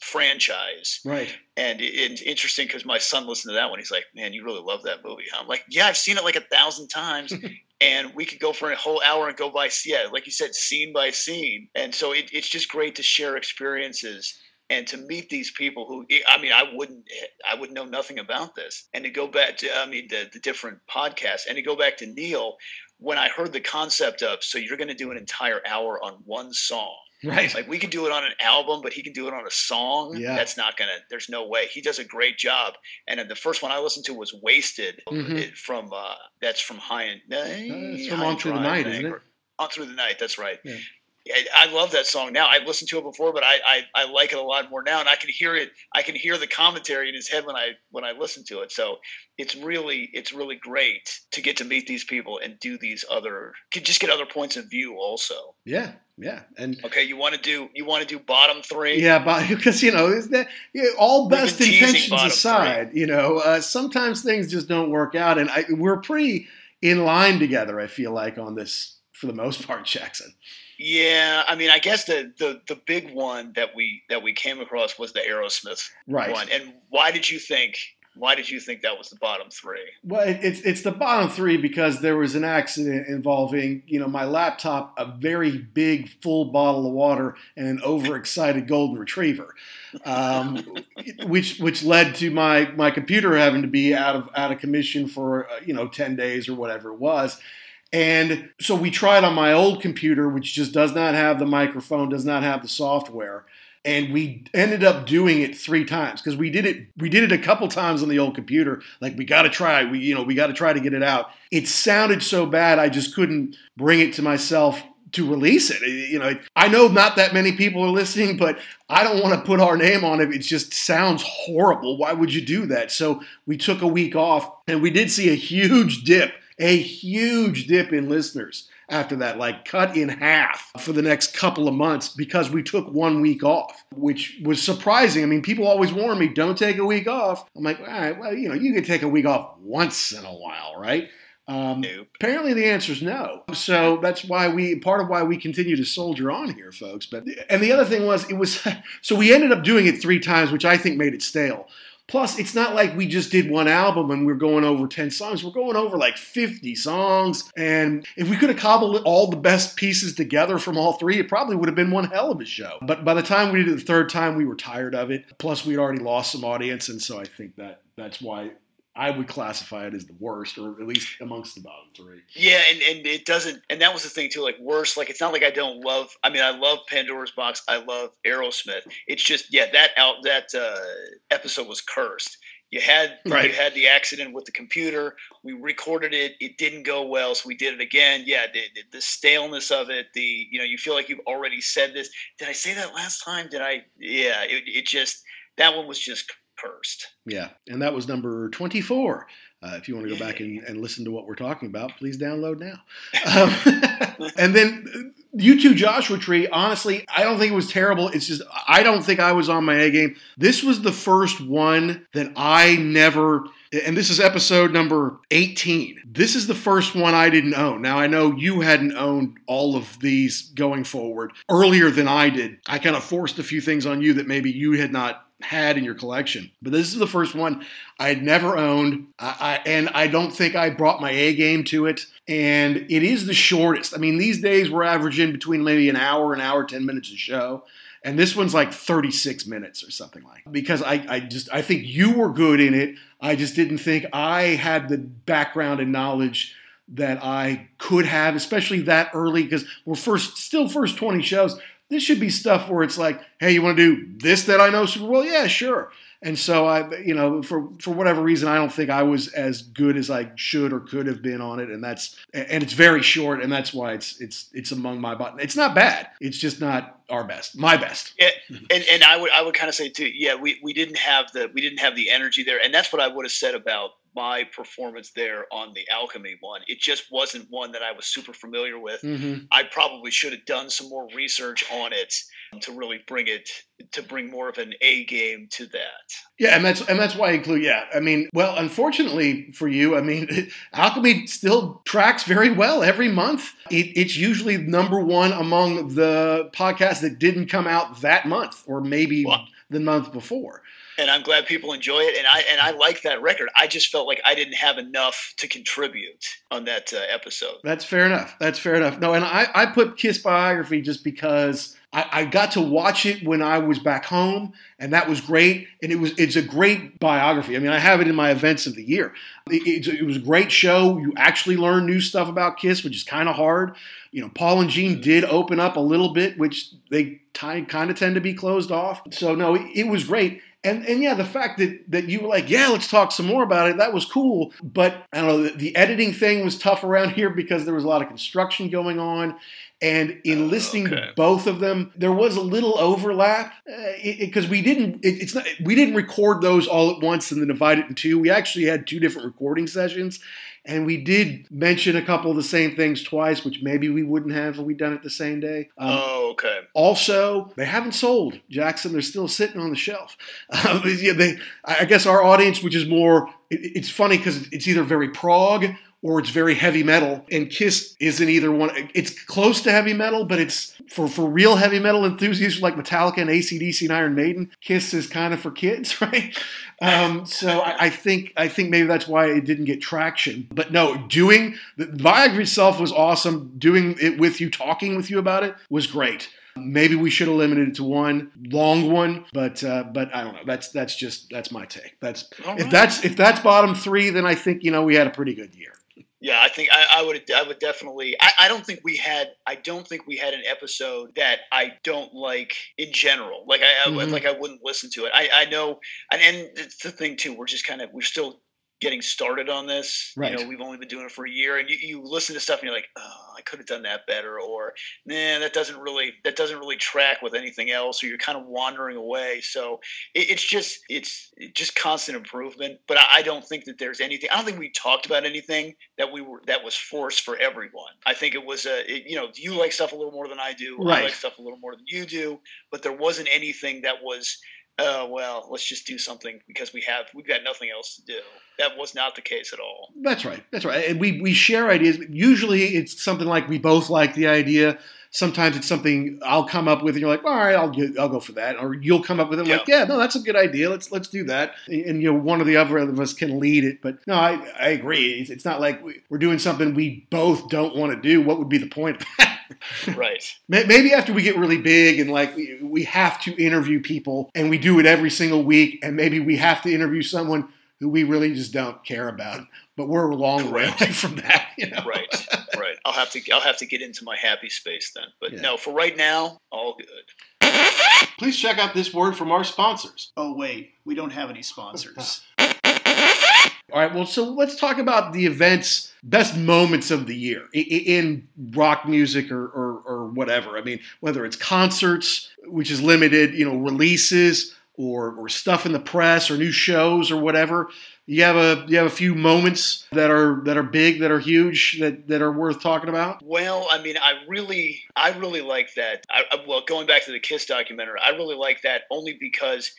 franchise. Right. And it's interesting because my son listened to that one. He's like, man, you really love that movie, huh? I'm like, yeah, I've seen it like 1,000 times. And we could go for a whole hour and go by, like you said, scene by scene. And so it's just great to share experiences and to meet these people who, I mean, I would know nothing about this. And to go back to, the different podcasts, and to go back to Neil, when I heard the concept of, so you're going to do an entire hour on one song. Right. Like we could do it on an album, but he can do it on a song. Yeah. That's not going to, there's no way. He does a great job. And the first one I listened to was Wasted that's from it's from On Through the Night, isn't it? On Through the Night. That's right. Yeah. I love that song now. I've listened to it before, but I like it a lot more now, and I can hear it. I can hear the commentary in his head when I listen to it. So it's really great to get to meet these people and do these just get other points of view also. Yeah. And okay, you want to do bottom three? Yeah, because all best intentions aside, three. Sometimes things just don't work out, and we're pretty in line together. I feel like on this for the most part, Jackson. Yeah, I mean, I guess the big one that we came across was the Aerosmith one. And why did you think that was the bottom three? Well, it's the bottom three because there was an accident involving, my laptop, a very big full bottle of water, and an overexcited golden retriever, which led to my computer having to be out of commission for 10 days or whatever it was. And so we tried on my old computer, which just does not have the microphone, does not have the software. And we ended up doing it 3 times because we did it a couple times on the old computer. Like we got to try, we got to try to get it out. It sounded so bad, I just couldn't bring it to myself to release it. I know not that many people are listening, but I don't want to put our name on it. It just sounds horrible. Why would you do that? So we took a week off, and we did see a huge dip in listeners after that, like cut in half for the next couple of months because we took 1 week off, which was surprising. I mean, people always warn me, don't take a week off. I'm like, all right, well, you can take a week off once in a while, right? Nope. Apparently the answer is no. So that's part of why we continue to soldier on here, folks. And the other thing was, so we ended up doing it 3 times, which I think made it stale. Plus, it's not like we just did one album and we're going over 10 songs. We're going over like 50 songs. And if we could have cobbled all the best pieces together from all 3, it probably would have been one hell of a show. But by the time we did it the 3rd time, we were tired of it. Plus, we'd already lost some audience. And so I think that's why I would classify it as the worst, or at least amongst the bottom 3. Yeah, and it doesn't, and that was the thing too, like worse, like it's not like I don't love, I love Pandora's Box, I love Aerosmith. It's just, that episode was cursed. You had the accident with the computer, we recorded it, it didn't go well, so we did it again. Yeah, the staleness of it, you feel like you've already said this. Did I say that last time? It just, that one was just cursed. Yeah, and that was number 24. If you want to go back and listen to what we're talking about, please download now. And then U2 Joshua Tree, honestly, I don't think it was terrible. It's just, I don't think I was on my A game. This was the first one that I never, and this is episode number 18. This is the first one I didn't own. Now, I know you hadn't owned all of these going forward earlier than I did. I kind of forced a few things on you that maybe you had not had in your collection. But this is the first one I had never owned, and I don't think I brought my A game to it. And it is the shortest. I mean, these days we're averaging between maybe an hour, 10 minutes a show. And this one's like 36 minutes or something like that. Because I think you were good in it. I just didn't think I had the background and knowledge that I could have, especially that early, because we're first 20 shows. This should be stuff where it's like, hey, you want to do this that I know super well? Yeah, sure. And so for whatever reason, I don't think I was as good as I should or could have been on it. And it's very short, and that's why it's among my bottom. It's not bad. It's just not our best, my best. Yeah, and I would kind of say too, yeah, we didn't have the energy there, and that's what I would have said about my performance there on the Alchemy one. It just wasn't one that I was super familiar with. I probably should have done some more research on it to really bring more of an A game to that. Yeah, and that's why I include. Yeah, I mean, well, unfortunately for you, I mean, Alchemy still tracks very well every month. It's usually number one among the podcasts that didn't come out that month, or maybe the month before. And I'm glad people enjoy it, and I like that record. I just felt like I didn't have enough to contribute on that episode. That's fair enough. No, and I put Kiss Biography just because I got to watch it when I was back home, and that was great. And it's a great biography. I mean, I have it in my events of the year. It was a great show. You actually learn new stuff about Kiss, which is kind of hard. You know, Paul and Gene did open up a little bit, which they kind of tend to be closed off. So no, it was great. And yeah, the fact that you were like, yeah, let's talk some more about it, that was cool. But I don't know, the editing thing was tough around here because there was a lot of construction going on. And in listening to both of them, there was a little overlap because we didn't record those all at once and then divide it in two. We actually had two different recording sessions. And we did mention a couple of the same things twice, which maybe we wouldn't have if we'd done it the same day. Okay. Also, they haven't sold, Jackson. They're still sitting on the shelf. I guess our audience, which is more, it's funny because it's either very prog or it's very heavy metal. And Kiss isn't either one. It's close to heavy metal, but it's for real heavy metal enthusiasts like Metallica and AC/DC and Iron Maiden. Kiss is kind of for kids, right? So I think maybe that's why it didn't get traction. But no, doing the biography itself was awesome. Doing it with you, talking with you about it was great. Maybe we should have limited it to one long one, but I don't know. That's my take. If that's bottom three, then I think we had a pretty good year. Yeah, I think I would definitely. I don't think we had an episode that I don't like in general. Like I wouldn't listen to it. I know, and it's the thing too. We're still getting started on this. Right. We've only been doing it for a year, and you listen to stuff and you're like, oh, I could have done that better, or nah, that doesn't really track with anything else, or you're kind of wandering away. So it's just constant improvement. But I don't think that there's anything. I don't think we talked about anything that was forced for everyone. I think it was you like stuff a little more than I do. Right. I like stuff a little more than you do. But there wasn't anything that was, well, let's just do something because we've got nothing else to do. That was not the case at all. That's right. And we share ideas. Usually it's something like we both like the idea. Sometimes it's something I'll come up with and you're like, all right, I'll go for that. Or you'll come up with it like, yeah, no, that's a good idea. Let's do that. And one or the other of us can lead it. But no, I agree. It's not like we're doing something we both don't want to do. What would be the point of that? Right. Maybe after we get really big and like we have to interview people and we do it every single week, and maybe we have to interview someone who we really just don't care about, but we're a long way away from that. Right. I'll have to get into my happy space then. But no, for right now, all good. Please check out this word from our sponsors. Oh wait, we don't have any sponsors. All right, well, so let's talk about the events, best moments of the year in rock music or whatever. I mean, whether it's concerts, which is limited, releases, or stuff in the press or new shows or whatever. You have a few moments that are big, that are huge, that are worth talking about. Well, I mean, I really like that. Going back to the Kiss documentary, I really like that only because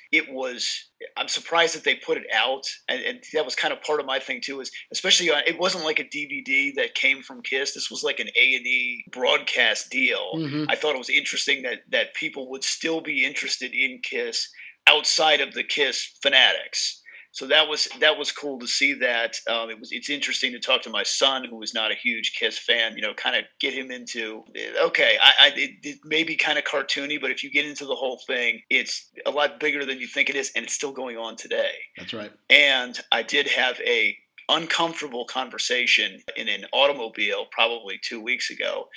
I'm surprised that they put it out, and that was kind of part of my thing too. Is especially it wasn't like a DVD that came from Kiss. This was like an A&E broadcast deal. Mm-hmm. I thought it was interesting that people would still be interested in Kiss outside of the Kiss fanatics. So that was cool to see that. It's interesting to talk to my son, who is not a huge Kiss fan, kind of get him into, okay, it may be kind of cartoony, but if you get into the whole thing, it's a lot bigger than you think it is, and it's still going on today. That's right. And I did have a uncomfortable conversation in an automobile probably 2 weeks ago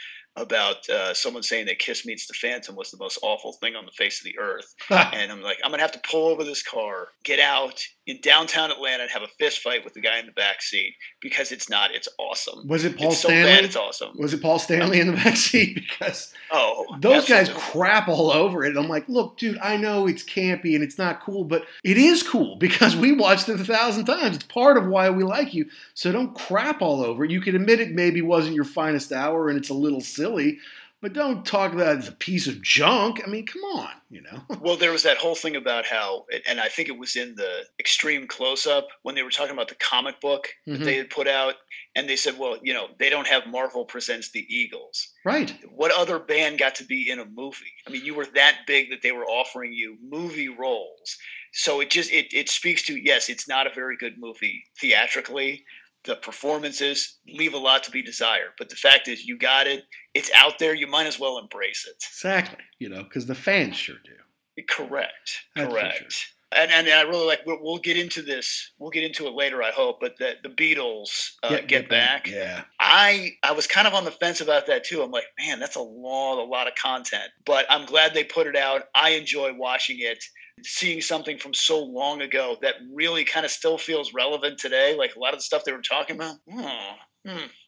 about someone saying that Kiss Meets the Phantom was the most awful thing on the face of the earth. And I'm like, I'm going to have to pull over this car, get out in downtown Atlanta and have a fist fight with the guy in the back seat because it's not. It's awesome. Was it Paul it's Stanley? So bad, it's awesome. Was it Paul Stanley in the back seat? Because absolutely. those guys crap all over it. And I'm like, look, dude, I know it's campy and it's not cool, but it is cool because we watched it 1,000 times. It's part of why we like you. So don't crap all over it. You can admit it maybe wasn't your finest hour and it's a little silly, but don't talk about it as a piece of junk. I mean, come on, you know. Well, there was that whole thing about how, and I think it was in the Extreme Close-Up when they were talking about the comic book that they had put out, and they said, well, you know, they don't have Marvel Presents the Eagles. Right. What other band got to be in a movie? I mean, you were that big that they were offering you movie roles. So it speaks to, yes, it's not a very good movie theatrically. The performances leave a lot to be desired. But the fact is, you got it. It's out there. You might as well embrace it. Exactly. You know, because the fans sure do. Correct. That's Correct. for sure. And I really like, we'll get into this. We'll get into it later, I hope. But the Beatles Get Back. Yeah. I was kind of on the fence about that, too. I'm like, man, that's a lot of content. But I'm glad they put it out. I enjoy watching it. Seeing something from so long ago that really kind of still feels relevant today, like a lot of the stuff they were talking about.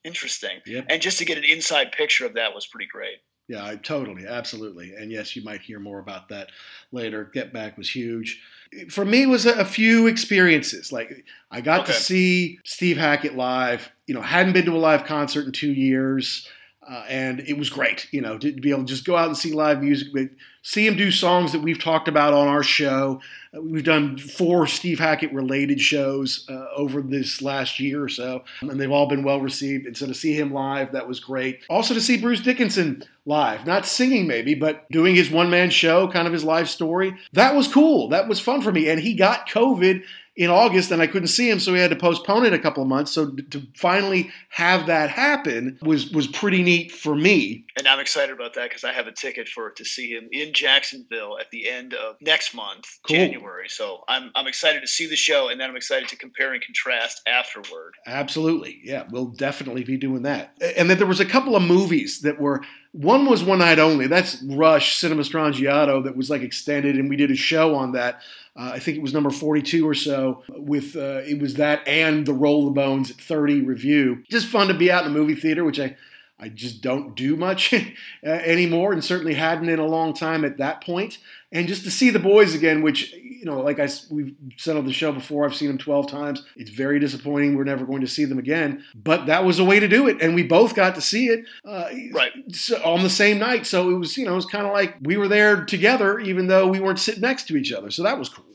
Interesting. Yep. And just to get an inside picture of that was pretty great. Yeah, totally, absolutely. And yes, you might hear more about that later. Get Back was huge. For me, it was a few experiences. Like I got to see Steve Hackett live. You know, hadn't been to a live concert in 2 years. And it was great, you know, to be able to just go out and see live music, see him do songs that we've talked about on our show. We've done 4 Steve Hackett related shows over this last year or so, and they've all been well received. And so to see him live, that was great. Also to see Bruce Dickinson live, not singing maybe, but doing his one-man show, kind of his live story. That was cool. That was fun for me. And he got COVID in August, and I couldn't see him, so we had to postpone it a couple of months. So to finally have that happen was pretty neat for me. And I'm excited about that because I have a ticket to see him in Jacksonville at the end of next month, January. So I'm excited to see the show, and then I'm excited to compare and contrast afterward. Absolutely. Yeah, we'll definitely be doing that. And then there was a couple of movies that were, one was One Night Only. That's Rush, Cinema Strangiato, that was like extended, and we did a show on that. I think it was number 42 or so with, it was that and the Roll the Bones at 30 review. Just fun to be out in the movie theater, which I just don't do much anymore, and certainly hadn't in a long time at that point. And just to see the boys again, which, you know, like we've said on the show before, I've seen them 12 times. It's very disappointing. We're never going to see them again. But that was a way to do it. And we both got to see it on the same night. So it was, you know, it was kind of like we were there together, even though we weren't sitting next to each other. So that was cool.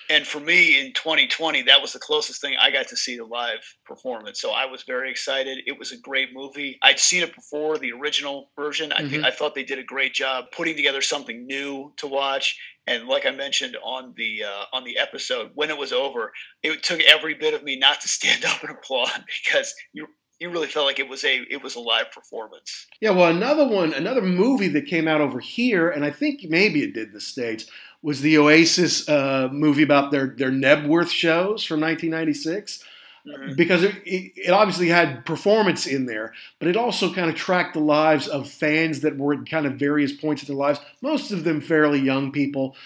And for me in 2020, that was the closest thing I got to see the live performance. So I was very excited. It was a great movie. I'd seen it before, the original version. I thought they did a great job putting together something new to watch. And like I mentioned on the episode, when it was over, it took every bit of me not to stand up and applaud because you really felt like it was a live performance. Yeah, well, another movie that came out over here, and I think maybe it did in the States, was the Oasis movie about their Nebworth shows from 1996. Because it obviously had performance in there, but it also kind of tracked the lives of fans that were at kind of various points in their lives, most of them fairly young people.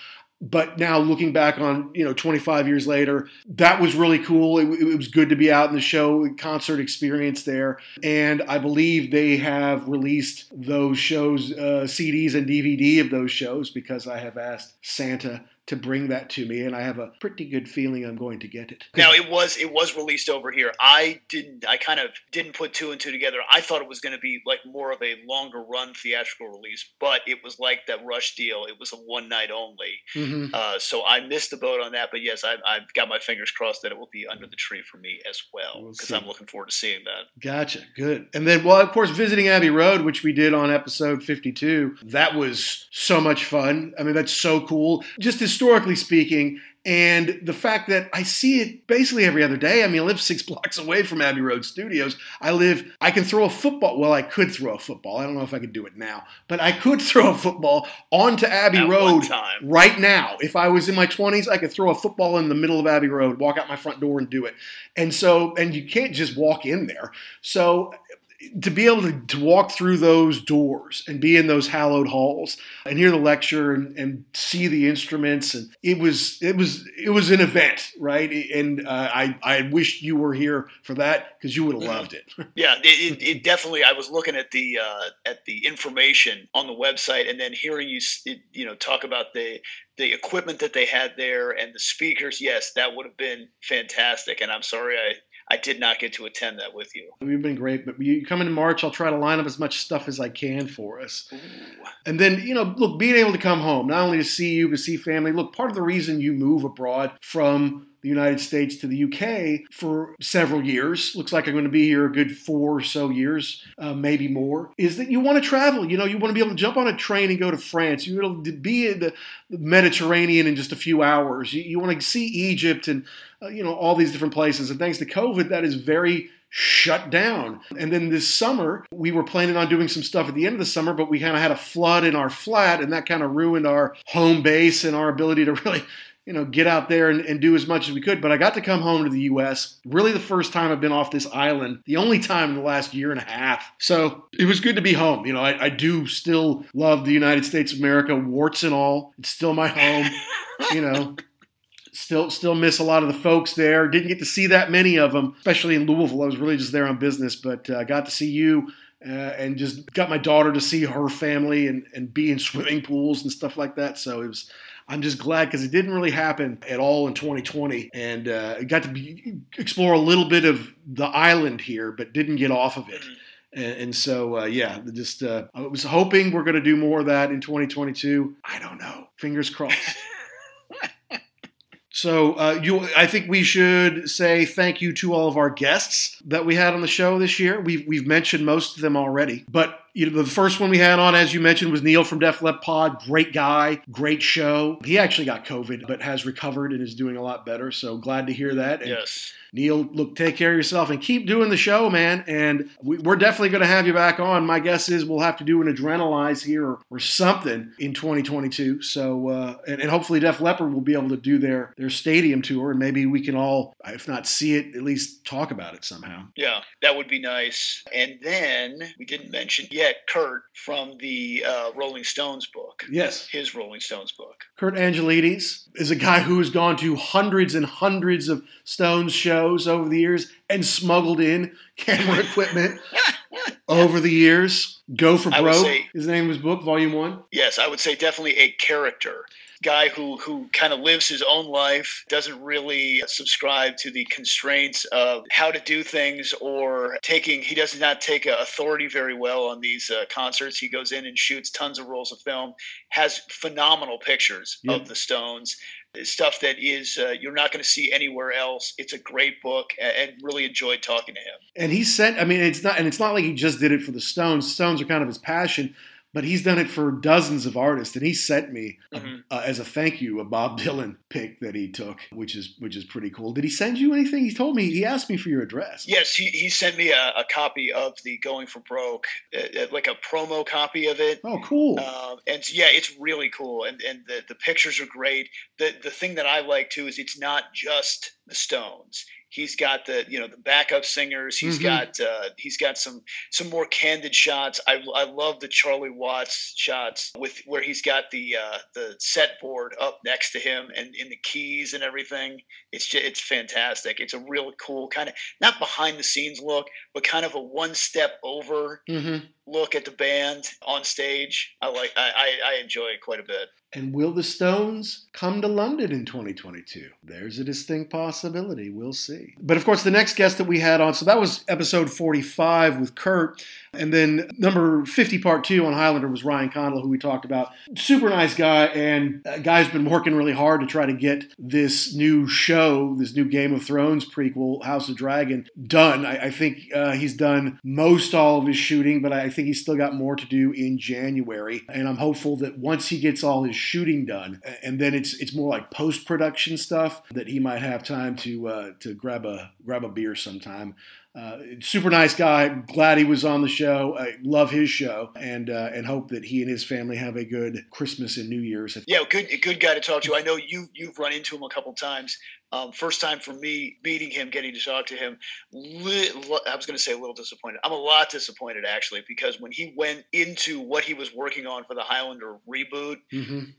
But now looking back on, 25 years later, that was really cool. It was good to be out in the show, concert experience there. And I believe they have released those shows, CDs and DVD of those shows, because I have asked Santa to bring that to me, and I have a pretty good feeling I'm going to get it. Now, it was released over here. I kind of didn't put 2 and 2 together. I thought it was going to be like more of a longer run theatrical release, but it was like that Rush deal. It was a one night only. So I missed the boat on that, but yes, I've got my fingers crossed that it will be under the tree for me as well, because I'm looking forward to seeing that. Gotcha. Good. And then, well, of course, visiting Abbey Road, which we did on episode 52, that was so much fun. I mean, that's so cool. Just historically speaking, and the fact that I see it basically every other day. I mean, I live 6 blocks away from Abbey Road Studios. I can throw a football. Well, I could throw a football. I don't know if I could do it now, but I could throw a football onto Abbey Road right now. If I was in my 20s, I could throw a football in the middle of Abbey Road, walk out my front door and do it. And you can't just walk in there. So to be able to walk through those doors and be in those hallowed halls and hear the lecture and see the instruments, and it was an event, right? And I wish you were here for that because you would have loved it. Yeah, it definitely. I was looking at the information on the website, and then hearing you talk about the equipment that they had there and the speakers. Yes, that would have been fantastic. And I'm sorry I did not get to attend that with you. You've been great, but you come in March, I'll try to line up as much stuff as I can for us. Ooh. And then, look, being able to come home, not only to see you, but see family. Look, part of the reason you move abroad from the United States to the UK for several years, looks like I'm going to be here a good 4 or so years, maybe more, is that you want to travel. You want to be able to jump on a train and go to France. You want to be in the Mediterranean in just a few hours. You want to see Egypt and, all these different places. And thanks to COVID, that is very shut down. And then this summer, we were planning on doing some stuff at the end of the summer, but we kind of had a flood in our flat, and that kind of ruined our home base and our ability to really get out there and do as much as we could. But I got to come home to the U.S. Really the first time I've been off this island, the only time in the last year and a half. So it was good to be home. I do still love the United States of America, warts and all. It's still my home, Still miss a lot of the folks there. Didn't get to see that many of them, especially in Louisville. I was really just there on business, but I got to see you and just got my daughter to see her family and be in swimming pools and stuff like that. So I'm just glad because it didn't really happen at all in 2020, and got to explore a little bit of the island here, but didn't get off of it. And so, I was hoping we're going to do more of that in 2022. I don't know. Fingers crossed. So I think we should say thank you to all of our guests that we had on the show this year. We've mentioned most of them already, but the first one we had on, as you mentioned, was Neil from Def Leppard Pod. Great guy, great show. He actually got COVID, but has recovered and is doing a lot better. So glad to hear that. And yes. Neil, look, take care of yourself and keep doing the show, man. And we're definitely going to have you back on. My guess is we'll have to do an Adrenalize here or something in 2022. So, and hopefully Def Leppard will be able to do their stadium tour, and maybe we can all, if not see it, at least talk about it somehow. Yeah, that would be nice. And then we didn't mention yet Kurt from the Rolling Stones book. Yes. His Rolling Stones book. Kurt Angelides is a guy who has gone to hundreds and hundreds of Stones shows over the years and smuggled in camera equipment over the years. Go for Broke is the name of his book, Volume 1. Yes, I would say definitely a character. Guy who kind of lives his own life, doesn't really subscribe to the constraints of how to do things, or he does not take authority very well on these concerts. He goes in and shoots tons of rolls of film, has phenomenal pictures of the Stones, stuff that is you're not going to see anywhere else. It's a great book, and really enjoyed talking to him. And it's not like he just did it for the Stones. Stones are kind of his passion. But he's done it for dozens of artists, and he sent me as a thank you a Bob Dylan pic that he took, which is pretty cool. Did he send you anything? He asked me for your address. Yes, he sent me a copy of the Going for Broke, like a promo copy of it. Oh, cool! And yeah, it's really cool, and the pictures are great. The thing that I like too is it's not just the Stones. He's got the backup singers. He's got some more candid shots. I love the Charlie Watts shots where he's got the set board up next to him and in the keys and everything. It's fantastic. It's a really cool kind of not behind the scenes look, but kind of a one step over look at the band on stage. I enjoy it quite a bit. And will the Stones come to London in 2022? There's a distinct possibility. We'll see. But of course, the next guest that we had on, so that was episode 45 with Kurt. And then number 50, part 2 on Highlander was Ryan Condal, who we talked about. Super nice guy, and a guy's been working really hard to try to get this new show, this new Game of Thrones prequel, House of Dragon, done. I think he's done most all of his shooting, but I think he's still got more to do in January. And I'm hopeful that once he gets all his shooting done, and then it's more like post-production stuff, that he might have time to grab a beer sometime. Super nice guy. Glad he was on the show. I love his show, and hope that he and his family have a good Christmas and New Year's. Yeah, good guy to talk to. I know you've run into him a couple times. First time for me meeting him, getting to talk to him. I was going to say a little disappointed. I'm a lot disappointed, actually, because when he went into what he was working on for the Highlander reboot,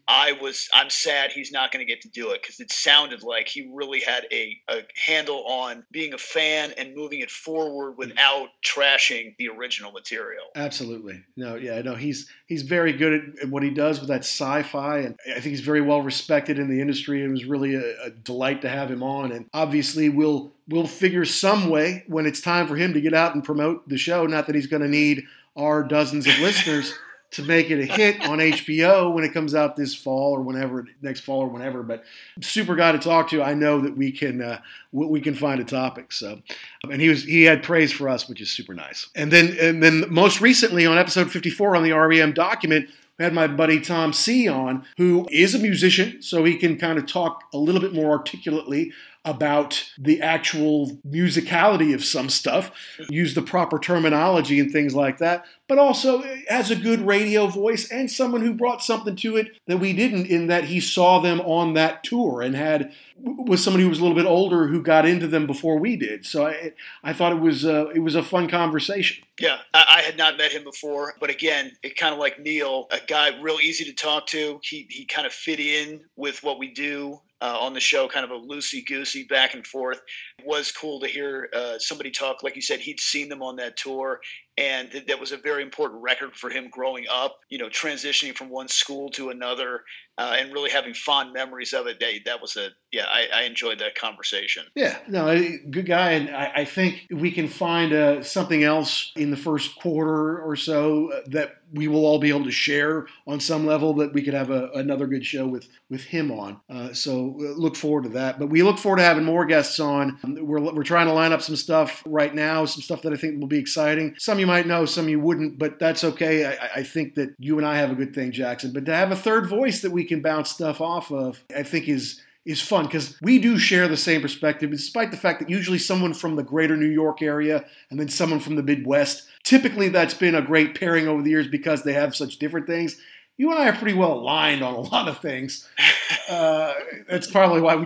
I'm sad he's not going to get to do it, because it sounded like he really had a handle on being a fan and moving it forward without trashing the original material. Absolutely. No, he's very good at what he does with that sci-fi, and I think he's very well respected in the industry. It was really a delight to have him on, and obviously we'll figure some way when it's time for him to get out and promote the show. Not that he's going to need our dozens of listeners to make it a hit on HBO when it comes out this fall or next fall or whenever. But super guy to talk to. I know that we can find a topic. So, and he had praise for us, which is super nice. And then most recently on episode 54 on the REM document, we had my buddy Tom C. on, who is a musician, so he can kind of talk a little bit more articulately about the actual musicality of some stuff, use the proper terminology and things like that, but also has a good radio voice and someone who brought something to it that we didn't, in that he saw them on that tour and was somebody who was a little bit older who got into them before we did. So I thought it was a fun conversation. Yeah, I had not met him before, but again, it kind of like Neil, a guy real easy to talk to. He kind of fit in with what we do on the show, kind of a loosey-goosey back and forth. It was cool to hear somebody talk. Like you said, he'd seen them on that tour, and that was a very important record for him growing up, transitioning from one school to another, and really having fond memories of it. I enjoyed that conversation. Yeah, no, good guy, and I think we can find something else in the first quarter or so that we will all be able to share on some level, that we could have another good show with him on. So look forward to that. But we look forward to having more guests on. We're trying to line up some stuff right now, some stuff that I think will be exciting. Some you might know, some you wouldn't, but that's okay. I think that you and I have a good thing, Jackson. But to have a third voice that we can bounce stuff off of, I think is fun, because we do share the same perspective, despite the fact that usually someone from the greater New York area and then someone from the Midwest, typically that's been a great pairing over the years because they have such different things. You and I are pretty well aligned on a lot of things. That's probably why we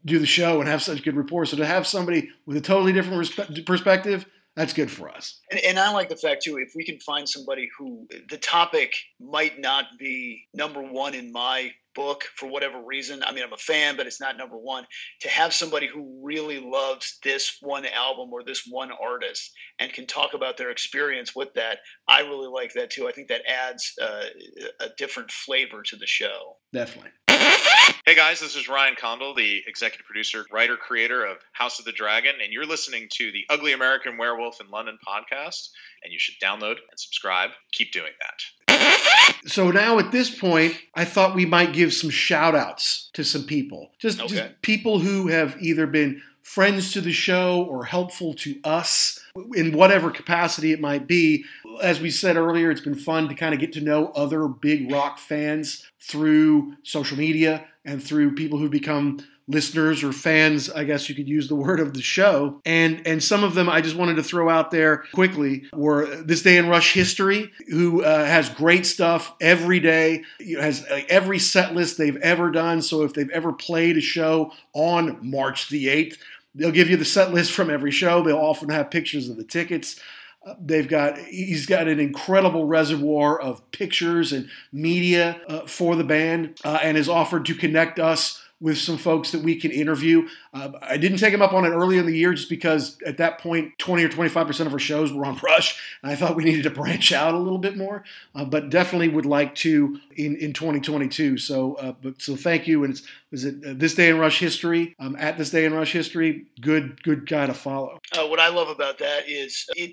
do the show and have such good rapport. So to have somebody with a totally different perspective, that's good for us. And I like the fact, too, if we can find somebody who the topic might not be number one in my book for whatever reason. I mean, I'm a fan, but it's not number one. To have somebody who really loves this one album or this one artist and can talk about their experience with that, I really like that, too. I think that adds a different flavor to the show. Definitely. Hey guys, this is Ryan Condal, the executive producer, writer, creator of House of the Dragon, and you're listening to the Ugly American Werewolf in London podcast, and you should download and subscribe. Keep doing that. So now at this point, I thought we might give some shout outs to some people. Just people who have either been friends to the show or helpful to us in whatever capacity it might be. As we said earlier, it's been fun to kind of get to know other big rock fans through social media and through people who become listeners or fans, I guess you could use the word, of the show. And some of them I just wanted to throw out there quickly were This Day in Rush History, who has great stuff every day, has every set list they've ever done. So if they've ever played a show on March the 8th, they'll give you the set list from every show. They'll often have pictures of the tickets. He's got an incredible reservoir of pictures and media for the band, and has offered to connect us with some folks that we can interview. I didn't take him up on it earlier in the year just because at that point 20 or 25% of our shows were on Rush, and I thought we needed to branch out a little bit more, but definitely would like to in 2022. So thank you. And is it This Day in Rush History? At This Day in Rush History, good guy to follow. What I love about that is he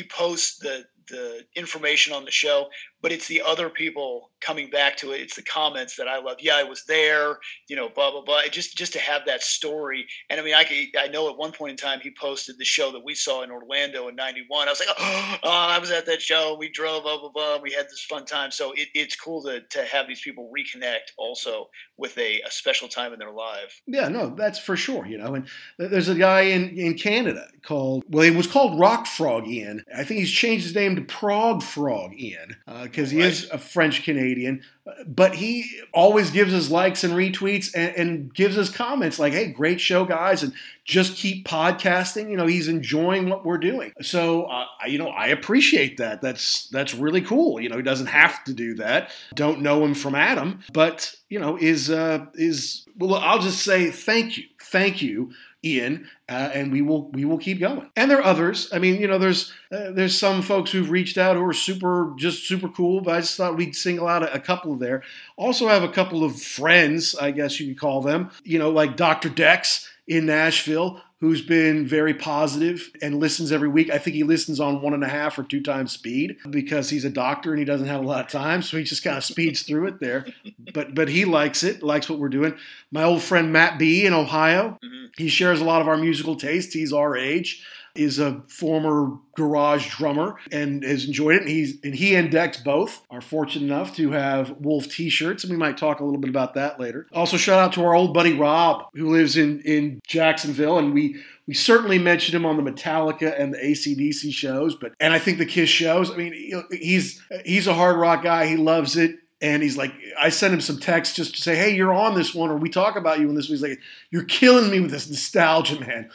posts the information on the show, but it's the other people coming back to it. It's the comments that I love. Yeah, I was there, blah, blah, blah. Just to have that story. And I mean, I know at one point in time he posted the show that we saw in Orlando in 91. I was like, oh, I was at that show. We drove, blah, blah, blah. We had this fun time. So it's cool to have these people reconnect also with a special time in their life. Yeah, no, that's for sure. And there's a guy in Canada he was called Rock Frog Ian. I think he's changed his name to Prog Frog Ian, because he is a French Canadian. But he always gives us likes and retweets and gives us comments like, hey, great show, guys, and just keep podcasting. He's enjoying what we're doing. So, I appreciate that. That's really cool. He doesn't have to do that. Don't know him from Adam, but, well, I'll just say thank you. Thank you, Ian, and we will keep going. And there are others. I mean, there's some folks who've reached out who are super cool, but I just thought we'd single out a couple there. Also have a couple of friends, I guess you could call them, like Dr. Dex in Nashville, who's been very positive and listens every week. I think he listens on 1.5 or 2 times speed because he's a doctor and he doesn't have a lot of time, so he just kind of speeds through it there. But he likes it, likes what we're doing. My old friend Matt B. in Ohio, he shares a lot of our musical taste. He's our age, is a former garage drummer and has enjoyed it. And he and Dex both are fortunate enough to have Wolf t-shirts, and we might talk a little bit about that later. Also, shout out to our old buddy Rob, who lives in Jacksonville, and we certainly mentioned him on the Metallica and the AC/DC shows, and I think the Kiss shows. I mean, he's a hard rock guy. He loves it. And he's like, I sent him some texts just to say, hey, you're on this one, or we talk about you in this one. He's like, you're killing me with this nostalgia, man.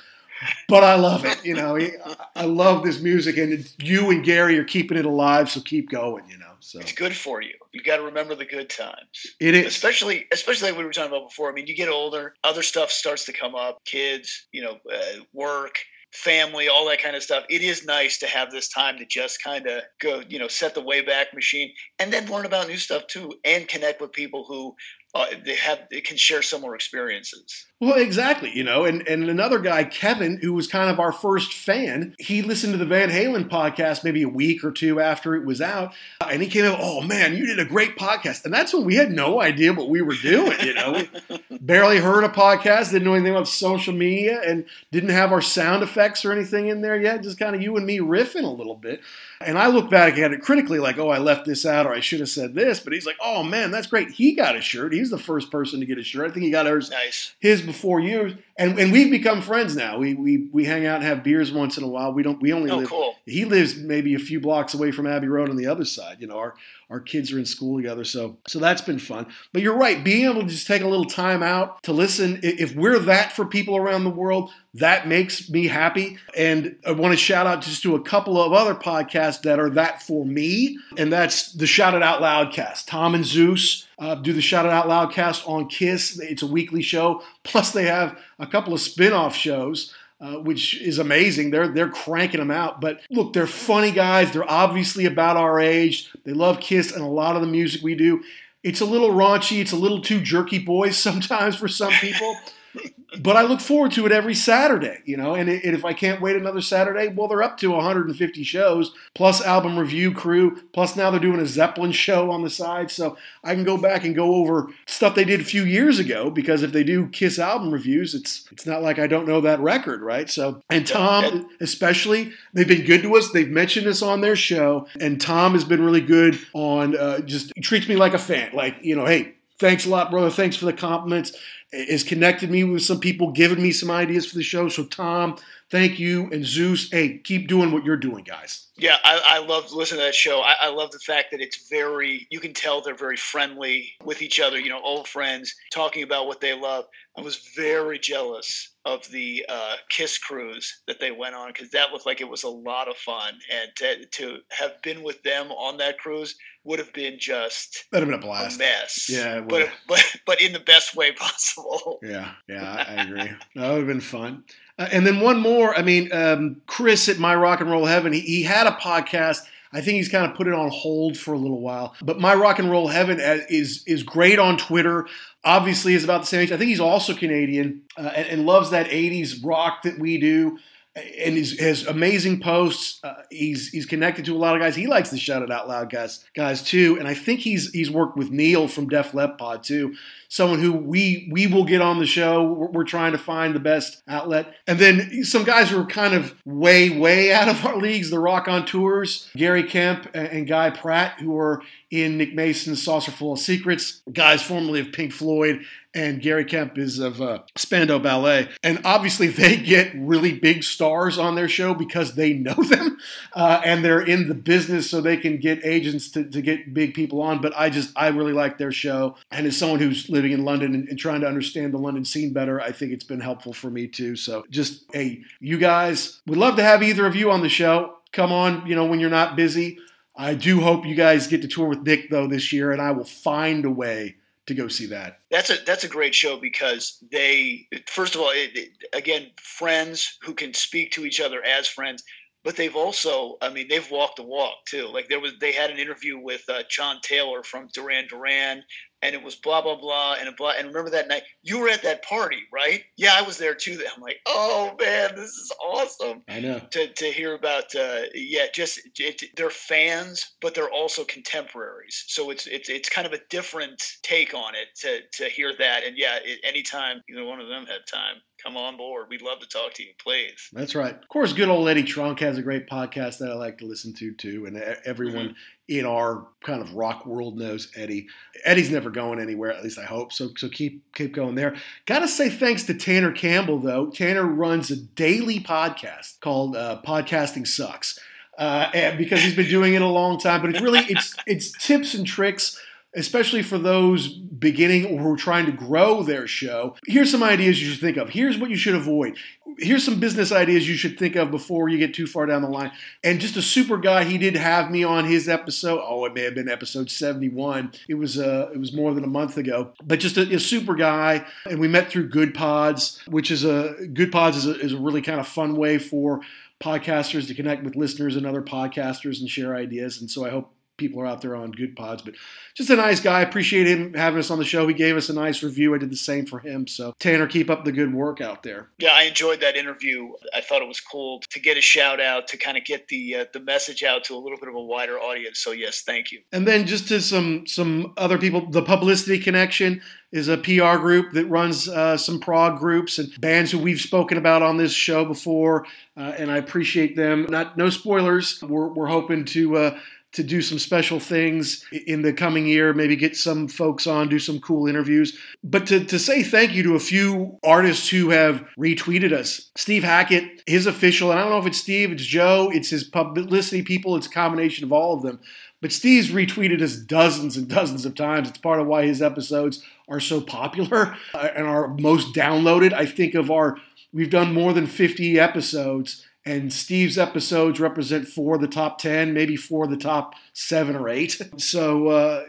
But I love it, I love this music, and you and Gary are keeping it alive, so keep going, So it's good for you. You got to remember the good times. It is, especially like we were talking about before. I mean, you get older, other stuff starts to come up, kids, work, family, all that kind of stuff. It is nice to have this time to just kind of go, set the Wayback Machine, and then learn about new stuff too, and connect with people who they can share similar experiences. Well, exactly, and another guy, Kevin, who was kind of our first fan, he listened to the Van Halen podcast maybe a week or 2 after it was out, and he came up, oh man, you did a great podcast. And that's when we had no idea what we were doing, We barely heard a podcast, didn't know anything about social media, and didn't have our sound effects or anything in there yet, just kind of you and me riffing a little bit. And I look back at it critically like, oh, I left this out, or I should have said this, but he's like, oh man, that's great. He got a shirt. He's the first person to get a shirt. I think he got his before you. And we've become friends now. We hang out and have beers once in a while. We only live. Cool. He lives maybe a few blocks away from Abbey Road on the other side. Our kids are in school together, so that's been fun. But you're right, being able to just take a little time out to listen. If we're that for people around the world, that makes me happy. And I want to shout out just to a couple of other podcasts that are that for me, and that's the Shout It Out Loud cast. Tom and Zeus do the Shout It Out Loud cast on KISS. It's a weekly show. Plus, they have a couple of spin-off shows, which is amazing. They're cranking them out. But look, they're funny guys. They're obviously about our age. They love KISS and a lot of the music we do. It's a little raunchy. It's a little too jerky boys sometimes for some people. But I look forward to it every Saturday, and if I can't wait another Saturday, well, they're up to 150 shows, plus album review crew, plus now they're doing a Zeppelin show on the side, so I can go back and go over stuff they did a few years ago, because if they do KISS album reviews, it's not like I don't know that record, right? So, and Tom especially, they've been good to us. They've mentioned us on their show, and Tom has been really good on he treats me like a fan, like, hey, thanks a lot, brother, thanks for the compliments. Has connected me with some people, given me some ideas for the show. So, Tom, thank you. And Zeus, hey, keep doing what you're doing, guys. Yeah, I love listening to that show. I love the fact that it's you can tell they're very friendly with each other, old friends, talking about what they love. I was very jealous of the KISS cruise that they went on, because that looked like it was a lot of fun. And to have been with them on that cruise would have been just that'd have been a blast. A mess. Yeah, but in the best way possible. Yeah, I agree. No, it would have been fun. And then one more. I mean, Chris at My Rock and Roll Heaven, he had a podcast. I think he's kind of put it on hold for a little while. But My Rock and Roll Heaven is great on Twitter. Obviously, is about the same age. I think he's also Canadian and loves that 80s rock that we do. And has amazing posts. He's connected to a lot of guys. He likes the Shout It Out Loud guys too. And I think he's worked with Neil from Def Leppard Pod too. Someone who we will get on the show. We're trying to find the best outlet. And then some guys who are kind of way out of our leagues, the Rock on Tours, Gary Kemp and Guy Pratt, who are in Nick Mason's Saucer Full of Secrets, guys formerly of Pink Floyd and Gary Kemp is of Spandau Ballet. And obviously they get really big stars on their show because they know them and they're in the business, so they can get agents to get big people on. But I really like their show. And as someone who's living in London and trying to understand the London scene better, I think it's been helpful for me too. So just, hey, you guys, we'd love to have either of you on the show. Come on, when you're not busy. I do hope you guys get to tour with Nick, though, this year, and I will find a way to go see that. That's a great show because they, first of all, again, friends who can speak to each other as friends, but they've also, they've walked the walk too. Like they had an interview with John Taylor from Duran Duran, and it was blah, blah, blah, and blah. And remember that night, you were at that party, right? Yeah, I was there too. I'm like, oh man, this is awesome. I know. To hear about, they're fans, but they're also contemporaries. So it's kind of a different take on it to hear that. And yeah, anytime either one of them had time, come on board. We'd love to talk to you, please. That's right. Of course, good old Eddie Trunk has a great podcast that I like to listen to too. And everyone in our kind of rock world knows Eddie. Eddie's never going anywhere, at least I hope. So keep going there. Got to say thanks to Tanner Campbell, though. Tanner runs a daily podcast called Podcasting Sucks. And because he's been doing it a long time. But it's really, it's tips and tricks, especially for those beginning or who are trying to grow their show. Here's some ideas you should think of. Here's what you should avoid. Here's some business ideas you should think of before you get too far down the line. And just a super guy, he did have me on his episode. Oh, it may have been episode 71. It was more than a month ago. But just a super guy. And we met through Good Pods, which is a really kind of fun way for podcasters to connect with listeners and other podcasters and share ideas. And so I hope people are out there on Good Pods, but just a nice guy. Appreciate him having us on the show. He gave us a nice review. I did the same for him. So Tanner, keep up the good work out there. Yeah, I enjoyed that interview. I thought it was cool to get a shout out, to kind of get the message out to a little bit of a wider audience. So yes, thank you. And then just to some other people, the Publicity Connection is a PR group that runs some prog groups and bands who we've spoken about on this show before, and I appreciate them. No spoilers. We're hoping to do some special things in the coming year, maybe get some folks on, do some cool interviews. But to say thank you to a few artists who have retweeted us. Steve Hackett, his official, and I don't know if it's Steve, it's Joe, it's his publicity people, it's a combination of all of them. But Steve's retweeted us dozens and dozens of times. It's part of why his episodes are so popular and are most downloaded. I think we've done more than 50 episodes, and Steve's episodes represent 4 of the top 10, maybe 4 of the top 7 or 8. So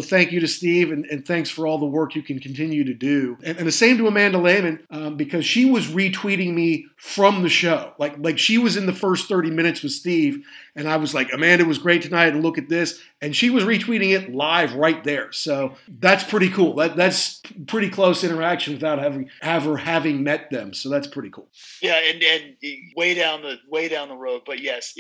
thank you to Steve, and thanks for all the work you can continue to do. And the same to Amanda Lehman, because she was retweeting me from the show. Like she was in the first 30 minutes with Steve, and I was like, Amanda was great tonight, and look at this. And she was retweeting it live right there. So that's pretty cool. That's pretty close interaction without having met them. So that's pretty cool. Yeah, and way down the road. But yes,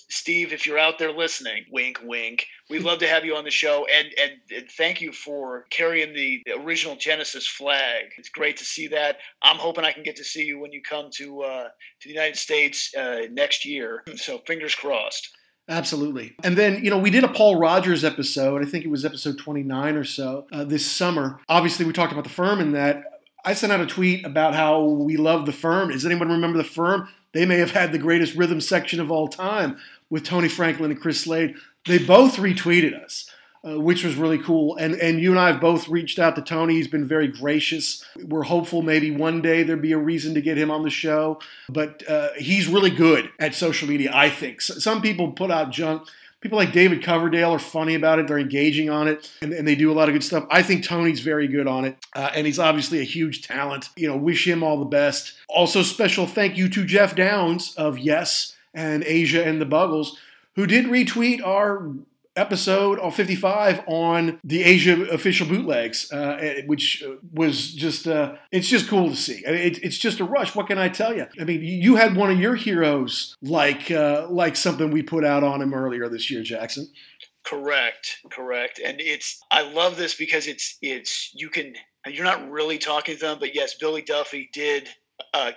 Steve, if you're out there listening, wink, wink. We'd love to have you on the show, and thank you for carrying the original Genesis flag. It's great to see that. I'm hoping I can get to see you when you come to the United States next year. So fingers crossed. Absolutely. And then, we did a Paul Rogers episode. I think it was episode 29 or so this summer. Obviously, we talked about The Firm in that. I sent out a tweet about how we love The Firm. Does anyone remember The Firm? They may have had the greatest rhythm section of all time with Tony Franklin and Chris Slade. They both retweeted us, which was really cool. And you and I have both reached out to Tony. He's been very gracious. We're hopeful maybe one day there'd be a reason to get him on the show. But he's really good at social media, I think. Some people put out junk. People like David Coverdale are funny about it. They're engaging on it, and they do a lot of good stuff. I think Tony's very good on it, and he's obviously a huge talent. Wish him all the best. Also, special thank you to Jeff Downs of Yes and Asia and the Buggles, who did retweet our episode 55 on the Asia official bootlegs, which was just, it's just cool to see. It's just a rush. What can I tell you? I mean, you had one of your heroes like something we put out on him earlier this year, Jackson. Correct. And I love this because you're not really talking to them, but yes, Billy Duffy did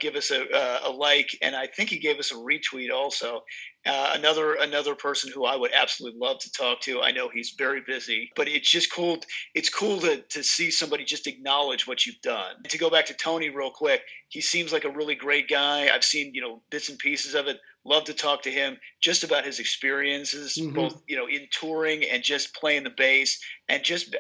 give us a like, and I think he gave us a retweet also. Another person who I would absolutely love to talk to. I know he's very busy, but it's just cool. It's cool to see somebody just acknowledge what you've done. And to go back to Tony real quick, he seems like a really great guy. I've seen bits and pieces of it. Love to talk to him just about his experiences, both in touring and just playing the bass and just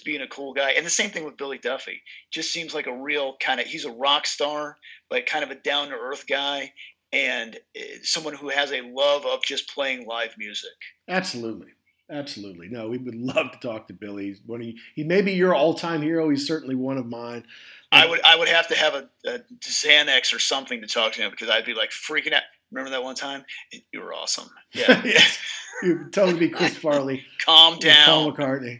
being a cool guy. And the same thing with Billy Duffy. Just seems like a real he's a rock star, but kind of a down to earth guy. And someone who has a love of just playing live music. Absolutely. No, we would love to talk to Billy. He may be your all-time hero. He's certainly one of mine. I would have to have a Xanax or something to talk to him because I'd be like freaking out. Remember that one time? You were awesome. Yeah. You would totally be Chris Farley. Calm down. Paul McCartney.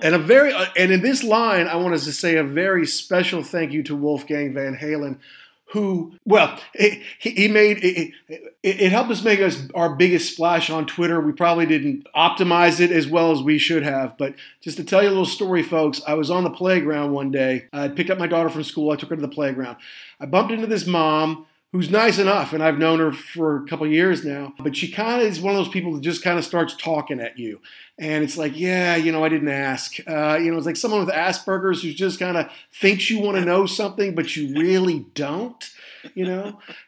And in this line, I want to say a very special thank you to Wolfgang Van Halen, who, he made it helped us make our biggest splash on Twitter. We probably didn't optimize it as well as we should have. But just to tell you a little story, folks, I was on the playground one day. I picked up my daughter from school. I took her to the playground. I bumped into this mom who's nice enough, and I've known her for a couple of years now. But she kind of is one of those people that just kind of starts talking at you. And it's like, I didn't ask. It's like someone with Asperger's who just kind of thinks you want to know something, but you really don't,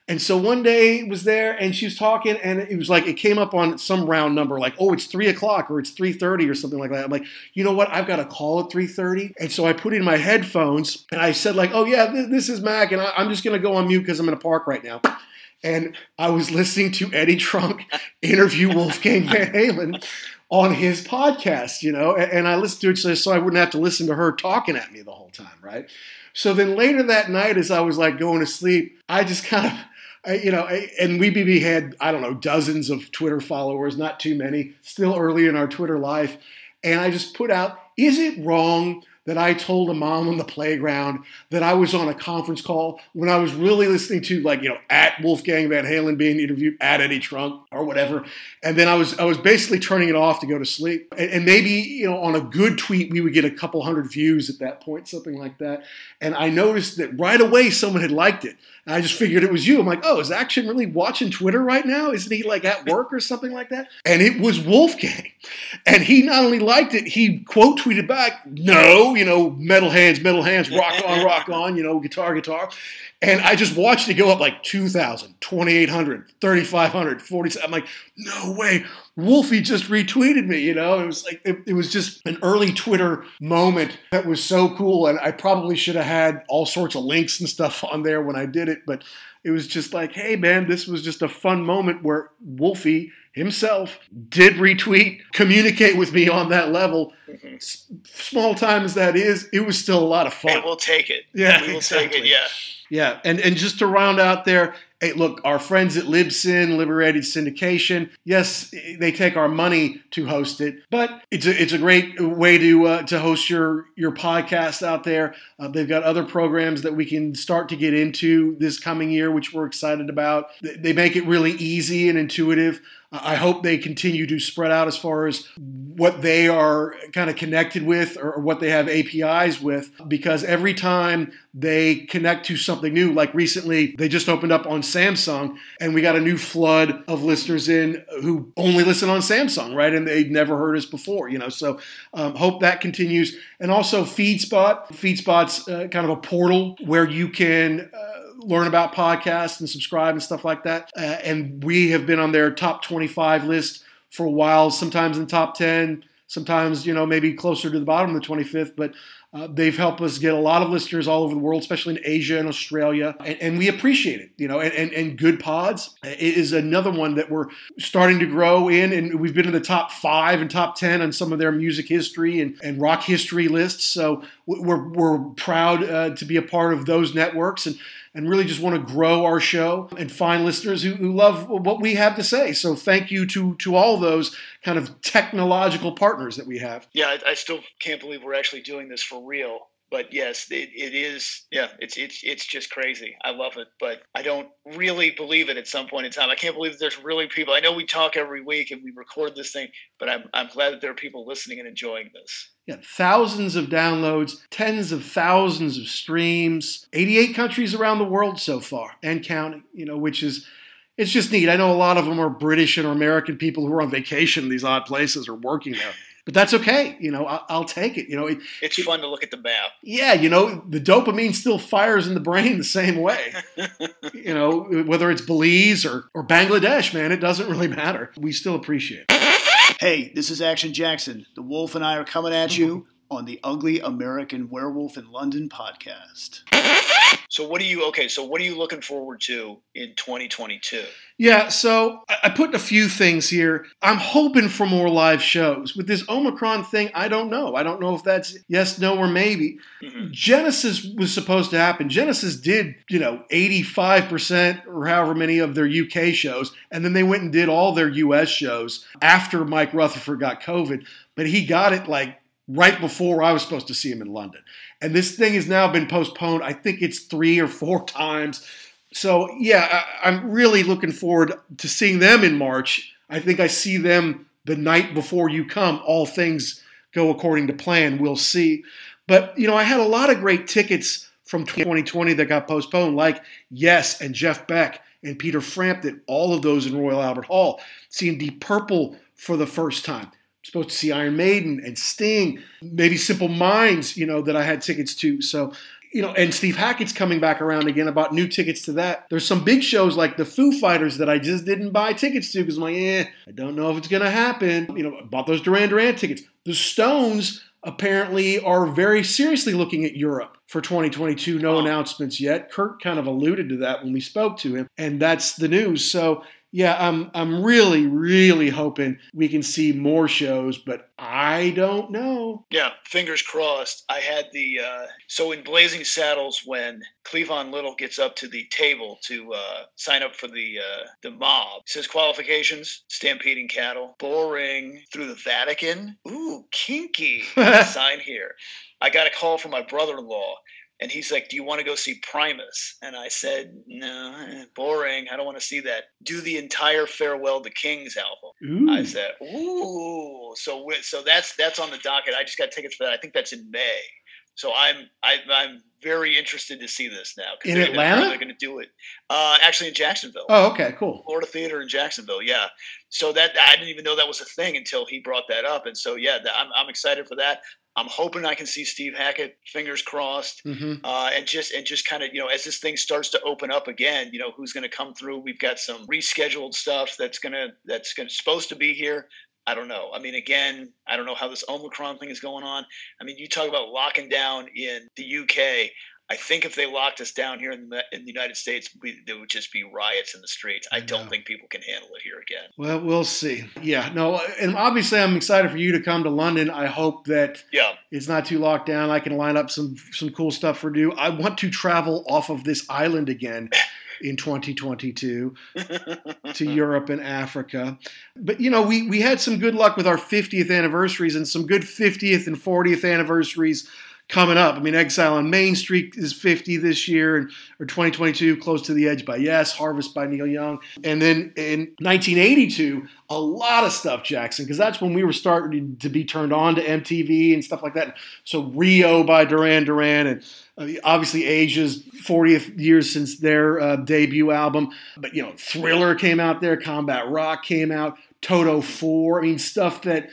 And so one day it was there, and she was talking, and it was like it came up on some round number, like, oh, it's 3 o'clock or it's 3:30 or something like that. I'm like, you know what? I've got a call at 3:30. And so I put in my headphones, and I said like, oh, yeah, this is Mac, and I'm just going to go on mute because I'm in a park right now. And I was listening to Eddie Trunk interview Wolfgang Van Halen on his podcast, and I listened to it so I wouldn't have to listen to her talking at me the whole time, right? So then later that night, as I was like going to sleep, I just kind of, and we had, I don't know, dozens of Twitter followers, not too many, still early in our Twitter life. And I just put out, is it wrong that I told a mom on the playground that I was on a conference call when I was really listening to at Wolfgang Van Halen being interviewed, at Eddie Trunk or whatever. And then I was basically turning it off to go to sleep. And maybe, on a good tweet, we would get a couple hundred views at that point, something like that. And I noticed that right away someone had liked it. And I just figured it was you. I'm like, oh, is Action really watching Twitter right now? Isn't he at work or something like that? And it was Wolfgang. And he not only liked it, he quote tweeted back, no, metal hands, rock on, guitar. And I just watched it go up like 2,000, 2,800, 3,500, 40. I'm like, no way. Wolfie just retweeted me, It was like, it was just an early Twitter moment that was so cool. And I probably should have had all sorts of links and stuff on there when I did it. But it was just like, hey, man, this was just a fun moment where Wolfie himself did retweet, communicate with me on that level. Mm-hmm. Small time as that is, it was still a lot of fun. And we'll take it. Yeah, we will take it, yeah. Yeah, and just to round out there, hey, look, our friends at Libsyn, Liberated Syndication, yes, they take our money to host it, but it's a great way to host your podcast out there. They've got other programs that we can start to get into this coming year, which we're excited about. They make it really easy and intuitive. I hope they continue to spread out as far as what they are kind of connected with or what they have APIs with, because every time they connect to something new, like recently they just opened up on Samsung and we got a new flood of listeners in who only listen on Samsung, right? And they'd never heard us before, so hope that continues. And also FeedSpot's kind of a portal where you can learn about podcasts and subscribe and stuff like that. And we have been on their top 25 list for a while, sometimes in the top 10, sometimes, maybe closer to the bottom of the 25th. But they've helped us get a lot of listeners all over the world, especially in Asia and Australia. And we appreciate it, and Good Pods is another one that we're starting to grow in. And we've been in the top 5 and top 10 on some of their music history and rock history lists. So we're proud to be a part of those networks and really just want to grow our show and find listeners who love what we have to say. So thank you to all those kind of technological partners that we have. Yeah, I still can't believe we're actually doing this for real. But yes, it is. Yeah, it's just crazy. I love it, but I don't really believe it at some point in time. I can't believe that there's really people. I know we talk every week and we record this thing, but I'm glad that there are people listening and enjoying this. Yeah, thousands of downloads, tens of thousands of streams, 88 countries around the world so far and counting, which is it's just neat. I know a lot of them are British and American people who are on vacation in these odd places or working there. But that's okay. I'll take it. It's fun to look at the map. Yeah, the dopamine still fires in the brain the same way. Whether it's Belize or Bangladesh, man, it doesn't really matter. We still appreciate it. Hey, this is Action Jackson. The Wolf and I are coming at you on the Ugly American Werewolf in London podcast. So what are you looking forward to in 2022? Yeah, so I put a few things here. I'm hoping for more live shows. With this Omicron thing, I don't know. I don't know if that's yes, no, or maybe. Mm-hmm. Genesis was supposed to happen. Genesis did, 85% or however many of their UK shows, and then they went and did all their US shows after Mike Rutherford got COVID. But he got it right before I was supposed to see him in London. And this thing has now been postponed. I think it's 3 or 4 times. So, yeah, I'm really looking forward to seeing them in March. I think I see them the night before you come. All things go according to plan. We'll see. But, I had a lot of great tickets from 2020 that got postponed, like Yes and Jeff Beck and Peter Frampton, all of those in Royal Albert Hall. Seeing Deep Purple for the first time. Supposed to see Iron Maiden and Sting, maybe Simple Minds, that I had tickets to. So, and Steve Hackett's coming back around again. I bought new tickets to that. There's some big shows like the Foo Fighters that I just didn't buy tickets to because I'm like, I don't know if it's going to happen. I bought those Duran Duran tickets. The Stones apparently are very seriously looking at Europe for 2022. No announcements yet. Kurt kind of alluded to that when we spoke to him, and that's the news. So, yeah, I'm really, really hoping we can see more shows, but I don't know. Yeah, fingers crossed. I had so in Blazing Saddles, when Cleavon Little gets up to the table to sign up for the mob, it says qualifications: stampeding cattle, boring through the Vatican. Ooh, kinky. Sign here. I got a call from my brother-in-law. And he's like, do you want to go see Primus? And I said, no, boring. I don't want to see that. Do the entire Farewell to Kings album. Ooh. I said, ooh. So that's on the docket. I just got tickets for that. I think that's in May. So I'm very interested to see this now. In Atlanta? They're going to do it. Actually in Jacksonville. Oh, okay, cool. Florida Theater in Jacksonville, yeah. So that I didn't even know that was a thing until he brought that up. And so, yeah, I'm excited for that. I'm hoping I can see Steve Hackett, fingers crossed, and just kind of, as this thing starts to open up again, who's going to come through. We've got some rescheduled stuff that's supposed to be here. I don't know. I mean, again, I don't know how this Omicron thing is going on. I mean, you talk about locking down in the UK. I think if they locked us down here in the United States, there would just be riots in the streets. I don't think people can handle it here again. Well, we'll see. Yeah, no, and obviously I'm excited for you to come to London. I hope that it's not too locked down. I can line up some cool stuff for you. I want to travel off of this island again in 2022 to Europe and Africa. But, we had some good luck with our 50th anniversaries and some good 50th and 40th anniversaries coming up. I mean, Exile on Main Street is 50 this year, or 2022, Close to the Edge by Yes, Harvest by Neil Young. And then in 1982, a lot of stuff, Jackson, because that's when we were starting to be turned on to MTV and stuff like that. So Rio by Duran Duran, and obviously Asia's 40th years since their debut album. But, Thriller came out there, Combat Rock came out, Toto 4. I mean, stuff that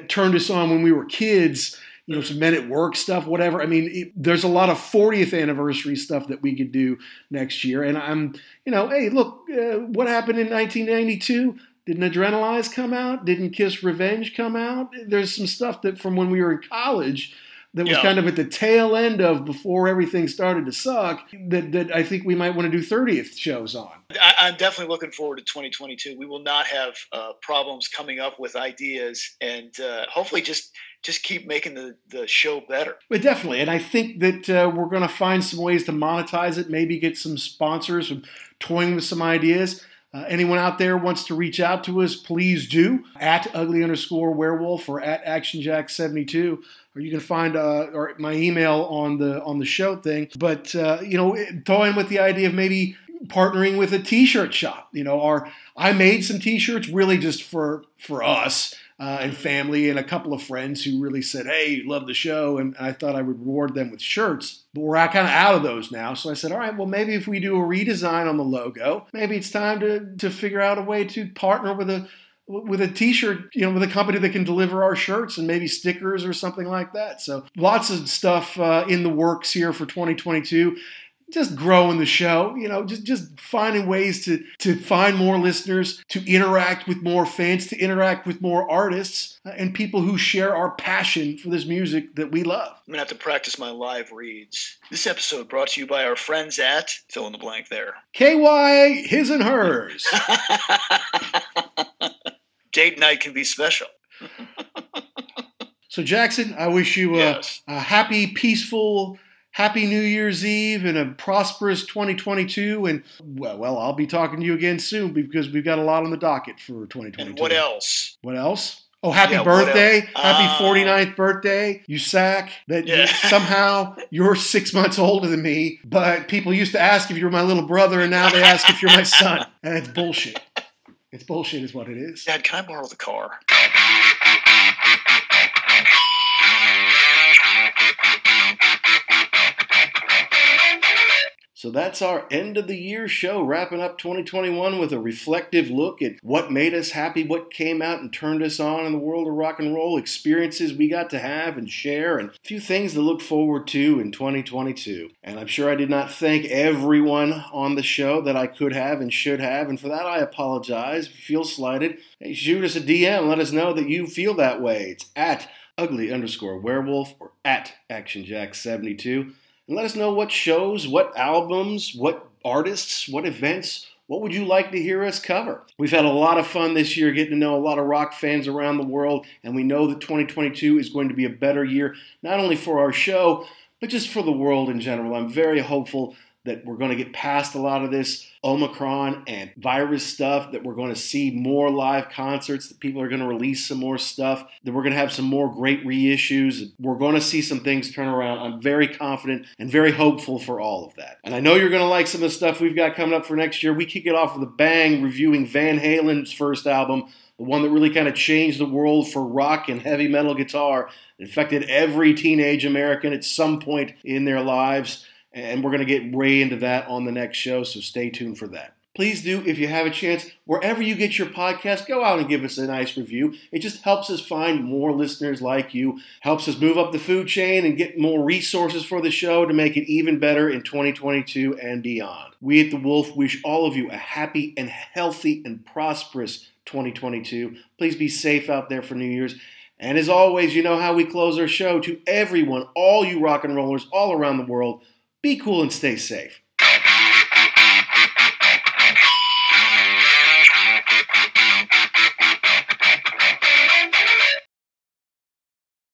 turned us on when we were kids. Some Men at Work stuff, whatever. I mean, there's a lot of 40th anniversary stuff that we could do next year. And I'm, hey, look, what happened in 1992? Didn't Adrenalize come out? Didn't Kiss Revenge come out? There's some stuff that from when we were in college that was kind of at the tail end of before everything started to suck that I think we might want to do 30th shows on. I'm definitely looking forward to 2022. We will not have problems coming up with ideas, and hopefully just keep making the show better. But definitely. And I think that we're going to find some ways to monetize it, maybe get some sponsors, toying with some ideas. Anyone out there wants to reach out to us, please do, at ugly_werewolf or at actionjack72. Or you can find my email on the show thing. But, toying with the idea of maybe partnering with a T-shirt shop. I made some T-shirts really just for us. and family and a couple of friends who really said, hey, love the show, and I thought I would reward them with shirts. But we're kind of out of those now. So I said, all right, well, maybe if we do a redesign on the logo, maybe it's time to figure out a way to partner with a t-shirt, with a company that can deliver our shirts and maybe stickers or something like that. So lots of stuff in the works here for 2022. Just growing the show, just finding ways to find more listeners, to interact with more fans, to interact with more artists, and people who share our passion for this music that we love. I'm going to have to practice my live reads. This episode brought to you by our friends at, fill in the blank there. KY, his and hers. Date night can be special. So Jackson, I wish you a happy, peaceful, Happy New Year's Eve and a prosperous 2022. And, well, I'll be talking to you again soon because we've got a lot on the docket for 2022. And what else? What else? Oh, happy birthday. Happy 49th birthday. You sack that somehow you're 6 months older than me, but people used to ask if you were my little brother, and now they ask if you're my son. And it's bullshit. It's bullshit is what it is. Dad, can I borrow the car? So that's our end of the year show, wrapping up 2021 with a reflective look at what made us happy, what came out and turned us on in the world of rock and roll, experiences we got to have and share, and a few things to look forward to in 2022. And I'm sure I did not thank everyone on the show that I could have and should have, and for that I apologize. If you feel slighted, hey, shoot us a DM and let us know that you feel that way. It's at ugly_werewolf or at ActionJack72. And let us know what shows, what albums, what artists, what events, what would you like to hear us cover? We've had a lot of fun this year getting to know a lot of rock fans around the world, and we know that 2022 is going to be a better year, not only for our show, but just for the world in general. I'm very hopeful that we're going to get past a lot of this Omicron and virus stuff, that we're going to see more live concerts, that people are going to release some more stuff, that we're going to have some more great reissues. We're going to see some things turn around. I'm very confident and very hopeful for all of that. And I know you're going to like some of the stuff we've got coming up for next year. We kick it off with a bang, reviewing Van Halen's first album, the one that really kind of changed the world for rock and heavy metal guitar. It affected every teenage American at some point in their lives. And we're going to get way into that on the next show, so stay tuned for that. Please do, if you have a chance, wherever you get your podcast, go out and give us a nice review. It just helps us find more listeners like you, helps us move up the food chain and get more resources for the show to make it even better in 2022 and beyond. We at The Wolf wish all of you a happy and healthy and prosperous 2022. Please be safe out there for New Year's. And as always, you know how we close our show. To everyone, all you rock and rollers all around the world, be cool and stay safe.